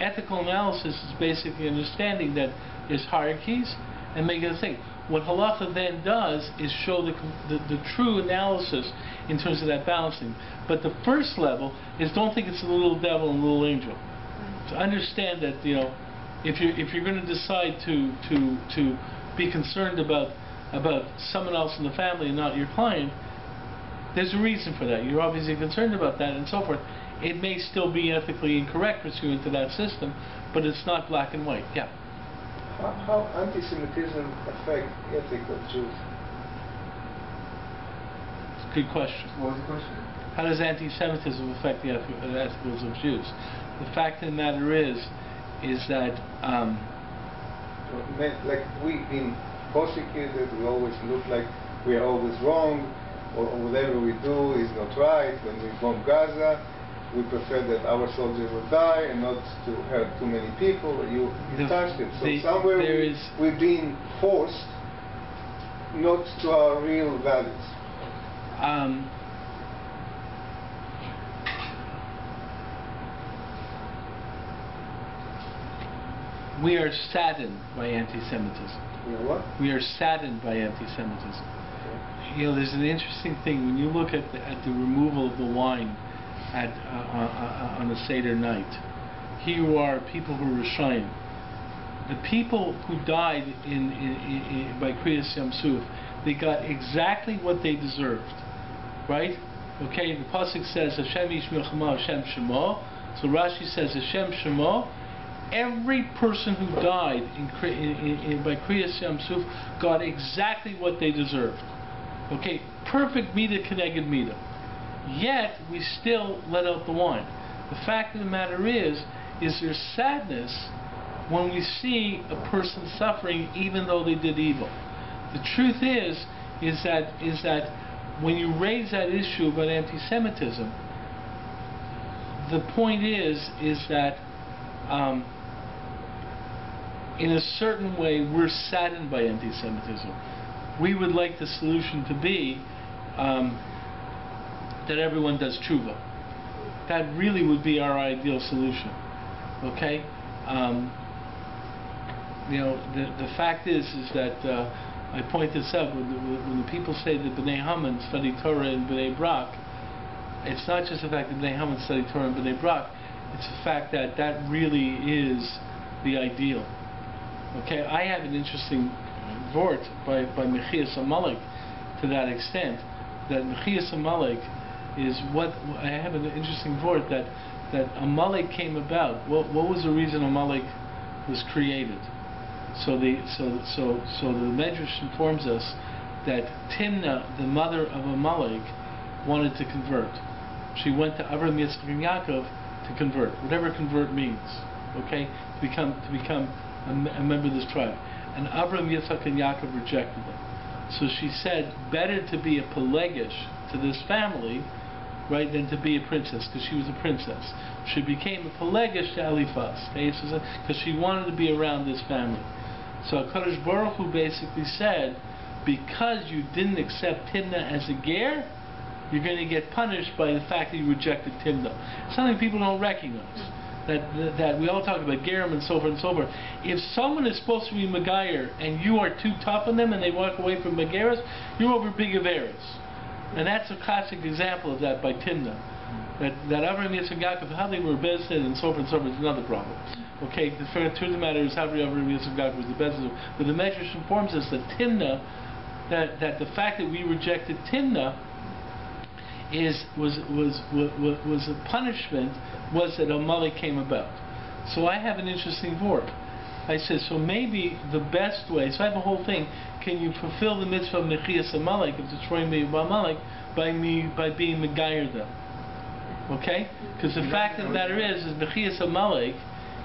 ethical analysis is basically understanding that there's hierarchies and making a thing. What halacha then does is show the true analysis in terms of that balancing. But the first level is don't think it's a little devil and a little angel. To understand that if you're going to decide to be concerned about someone else in the family and not your client, there's a reason for that. You're obviously concerned about that and so forth. It may still be ethically incorrect pursuant to that system, but it's not black and white. Yeah. How anti-Semitism affect ethic of Jews? It's a good question. What was the question? How does anti-Semitism affect the ethicals of Jews? The fact of the matter is that like we've been persecuted, we always look like we are always wrong, or whatever we do is not right. When we bomb Gaza, we prefer that our soldiers will die and not to hurt too many people. You touched it. So somewhere we've been forced not to our real values. We are saddened by anti-Semitism. We are what? We are saddened by anti-Semitism. Okay. There's an interesting thing when you look at the removal of the wine on the Seder night. Here you are, people who are Rishayim. The people who died by Kriyas Yam Suf, they got exactly what they deserved, right? Okay, the pasuk says Hashem Ish Milchama Hashem Shemo. So Rashi says Hashem Shemo. Every person who died by Kriyas Yam Suf got exactly what they deserved. Okay, perfect Mida Keneged Mida. Yet we still let out the wine. The fact of the matter is there's sadness when we see a person suffering even though they did evil. The truth is that when you raise that issue about anti-Semitism, the point is that in a certain way we're saddened by anti-Semitism. We would like the solution to be that everyone does tshuva. That really would be our ideal solution. Okay? The fact is that I point this out when the people say that B'nai Haman study Torah in B'nai Brak. It's not just the fact that B'nai Haman study Torah in B'nai Brak. It's the fact that that really is the ideal. Okay, I have an interesting vort by Mechias Amalek to that extent. That Mechias Amalek is what I have an interesting vort that Amalek came about. What was the reason Amalek was created? So the Medrash informs us that Timnah, the mother of Amalek, wanted to convert. She went to Avram, Yitzchak, and Yaakov to convert, whatever convert means. Okay, to become a member of this tribe. And Avram, Yitzchak, and Yaakov rejected them. So she said, better to be a Pelegish to this family, right, than to be a princess, because she was a princess. She became a Pelegish to Eliphaz, because she wanted to be around this family. So HaKadosh Baruch Hu basically said, because you didn't accept Timnah as a ger, you're going to get punished by the fact that you rejected Timnah. Something people don't recognize. That we all talk about Gerim and so forth and so forth. If someone is supposed to be Megayer and you are too tough on them and they walk away from Megayeras, you're over big Averas. And that's a classic example of that by Timnah. That Avram, Yitzchak, and Yaakov, how they were bested and so forth is another problem. Okay, the truth of the matter is how Avram, Yitzchak, and Yaakov was the best. But the Medrash informs us that Timnah, that the fact that we rejected Timnah was a punishment, was that Amalek came about. So I have an interesting vort. I said, so maybe the best way, so I have a whole thing, can you fulfill the mitzvah of Mechias Amalek, of destroying me by Amalek, by being Megayer them? Okay? Because the fact of the matter is Mechias Amalek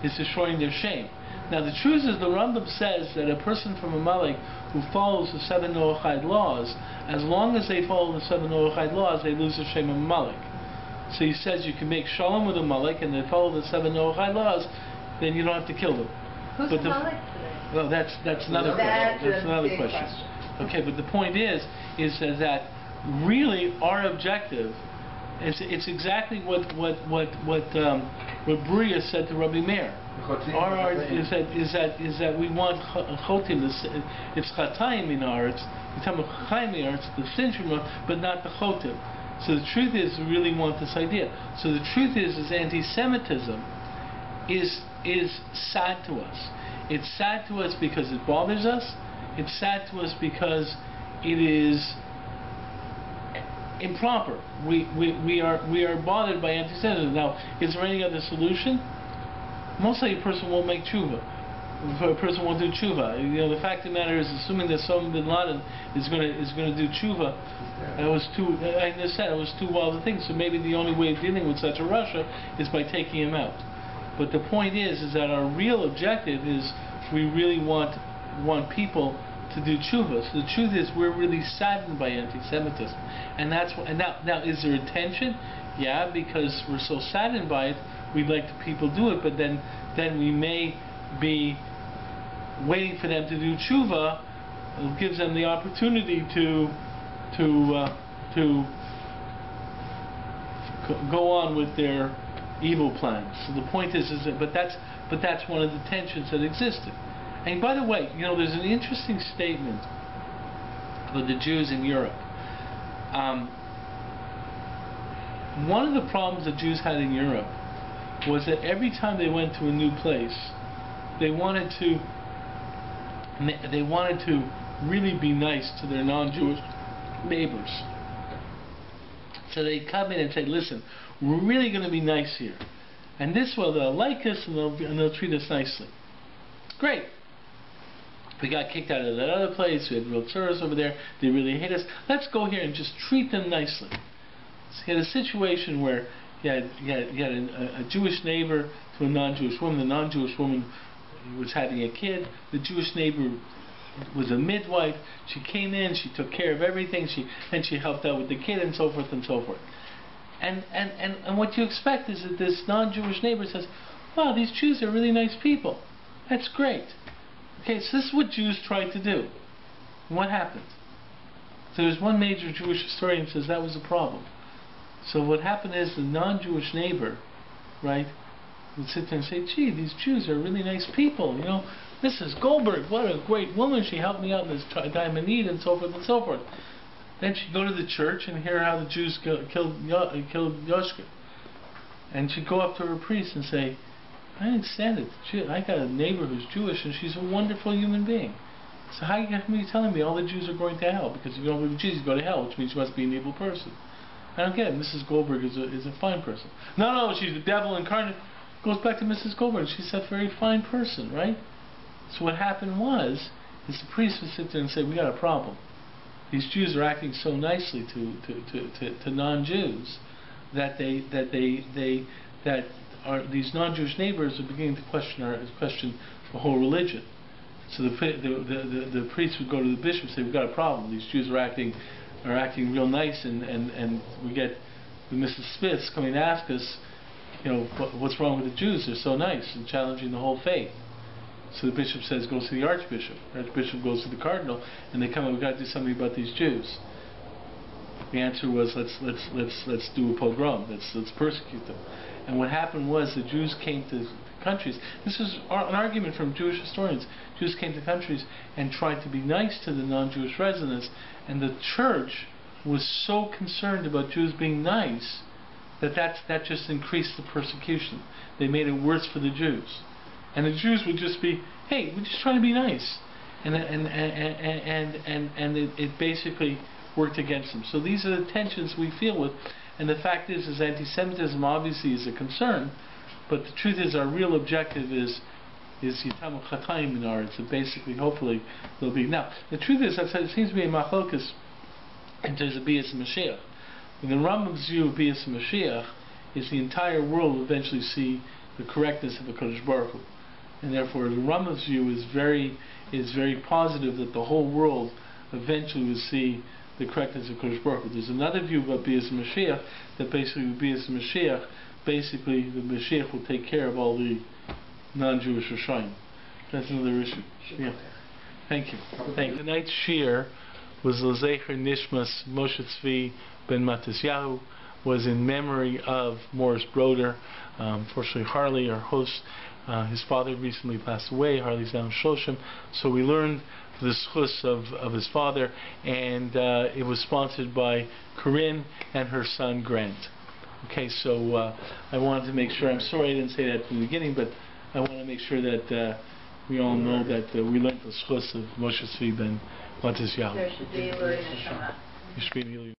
is destroying their shame. Now the truth is, the Rambam says that a person from Amalek who follows the 7 Noachide laws, as long as they follow the 7 Noachide laws, they lose the shame of Amalek. So he says you can make shalom with Amalek and they follow the 7 Noachide laws, then you don't have to kill them. Who's Amalek today? Well, that's another question. That's another question. Okay, but the point is that really our objective it's exactly what Bruria said to Rabbi Meir. Our art is that we want chotim. It's chatayim in our arts. We talk about chayim in our arts, the syndrome, but not the chotim. So the truth is, we really want this idea. So the truth is anti-Semitism is sad to us. It's sad to us because it bothers us. It's sad to us because it is improper. We are bothered by anti-Semitism. Now, is there any other solution? Mostly a person won't make tshuva. A person won't do tshuva. The fact of the matter is, assuming that Osama bin Laden is going to do tshuva, it was too wild a thing. So maybe the only way of dealing with such a Russia is by taking him out. But the point is that our real objective is we really want people to do tshuva. So the truth is, we're really saddened by anti-Semitism, and now is there a tension? Yeah, because we're so saddened by it, we'd like the people to do it, but then we may be waiting for them to do tshuva. It gives them the opportunity to go on with their evil plans. So the point is that but that's one of the tensions that existed. And by the way, there's an interesting statement about the Jews in Europe. One of the problems the Jews had in Europe was that every time they went to a new place, they wanted to really be nice to their non-Jewish neighbors. So they'd come in and say, listen, we're really going to be nice here. And this way they'll like us and they'll treat us nicely. Great. We got kicked out of that other place. We had real tourists over there. They really hate us. Let's go here and just treat them nicely. So you had a situation where, you had a Jewish neighbor to a non-Jewish woman. The non-Jewish woman was having a kid. The Jewish neighbor was a midwife. She came in, she took care of everything, she helped out with the kid, and so forth and so forth. And what you expect is that this non-Jewish neighbor says, wow, these Jews are really nice people. That's great. Okay, so this is what Jews tried to do. And what happened? So there's one major Jewish historian who says that was a problem. So what happened is the non-Jewish neighbor, right, would sit there and say, gee, these Jews are really nice people, you know. Mrs. Goldberg, what a great woman, she helped me out in this time of need, and so forth and so forth. Then she'd go to the church and hear how the Jews killed Yoshka. And she'd go up to her priest and say, I didn't stand it. I got a neighbor who's Jewish and she's a wonderful human being. So how come you telling me all the Jews are going to hell? Because if you don't believe in Jesus, you go to hell, which means you must be an evil person. I don't get it. Mrs. Goldberg is a fine person. No, she's the devil incarnate. Goes back to Mrs. Goldberg. She's a very fine person, right? So what happened was, is the priest would sit there and say, we got a problem. These Jews are acting so nicely to non-Jews that these non-Jewish neighbors are beginning to question the whole religion. So the priest would go to the bishop and say, we've got a problem. These Jews are acting real nice, and we get the Mrs. Smiths coming to ask us, you know, what's wrong with the Jews? They're so nice and challenging the whole faith. So the bishop says, go see the archbishop. The archbishop goes to the cardinal, and they come and we've got to do something about these Jews. The answer was, let's do a pogrom. Let's persecute them. And what happened was the Jews came to countries. This is an argument from Jewish historians. Jews came to countries and tried to be nice to the non-Jewish residents, and the church was so concerned about Jews being nice that just increased the persecution. They made it worse for the Jews. And the Jews would just be, hey, we're just trying to be nice. And it basically worked against them. So these are the tensions we feel with. And the fact is anti-Semitism obviously is a concern, but the truth is our real objective is Yitam Chataim in our, so basically, hopefully, there'll be. Now, the truth is, it seems to be a machlokas in terms of Bias Mashiach. In the Rambam's view of Bias Mashiach is the entire world will eventually see the correctness of the Kodesh Baruch Hu. And therefore, the Rambam's view is very positive that the whole world eventually will see the correctness of Kodesh Baruch Hu. There's another view about Bias Mashiach that basically with Bias Mashiach, basically the Mashiach will take care of all the non-Jewish Rishayim. That's another issue. Yeah. Thank you. Thank you. Tonight's shir was L'Zecher Nishmas Moshe Tzvi ben Matisyahu, was in memory of Morris Broder. Fortunately, Harley, our host, his father recently passed away. Harley's down in Shoshim. So we learned the schus of his father, and it was sponsored by Corinne and her son Grant. Okay, so I wanted to make sure, I'm sorry I didn't say that from the beginning, but I want to make sure that we all know that we learned the schus of Moshe Tzvi ben Matisyahu. There should be a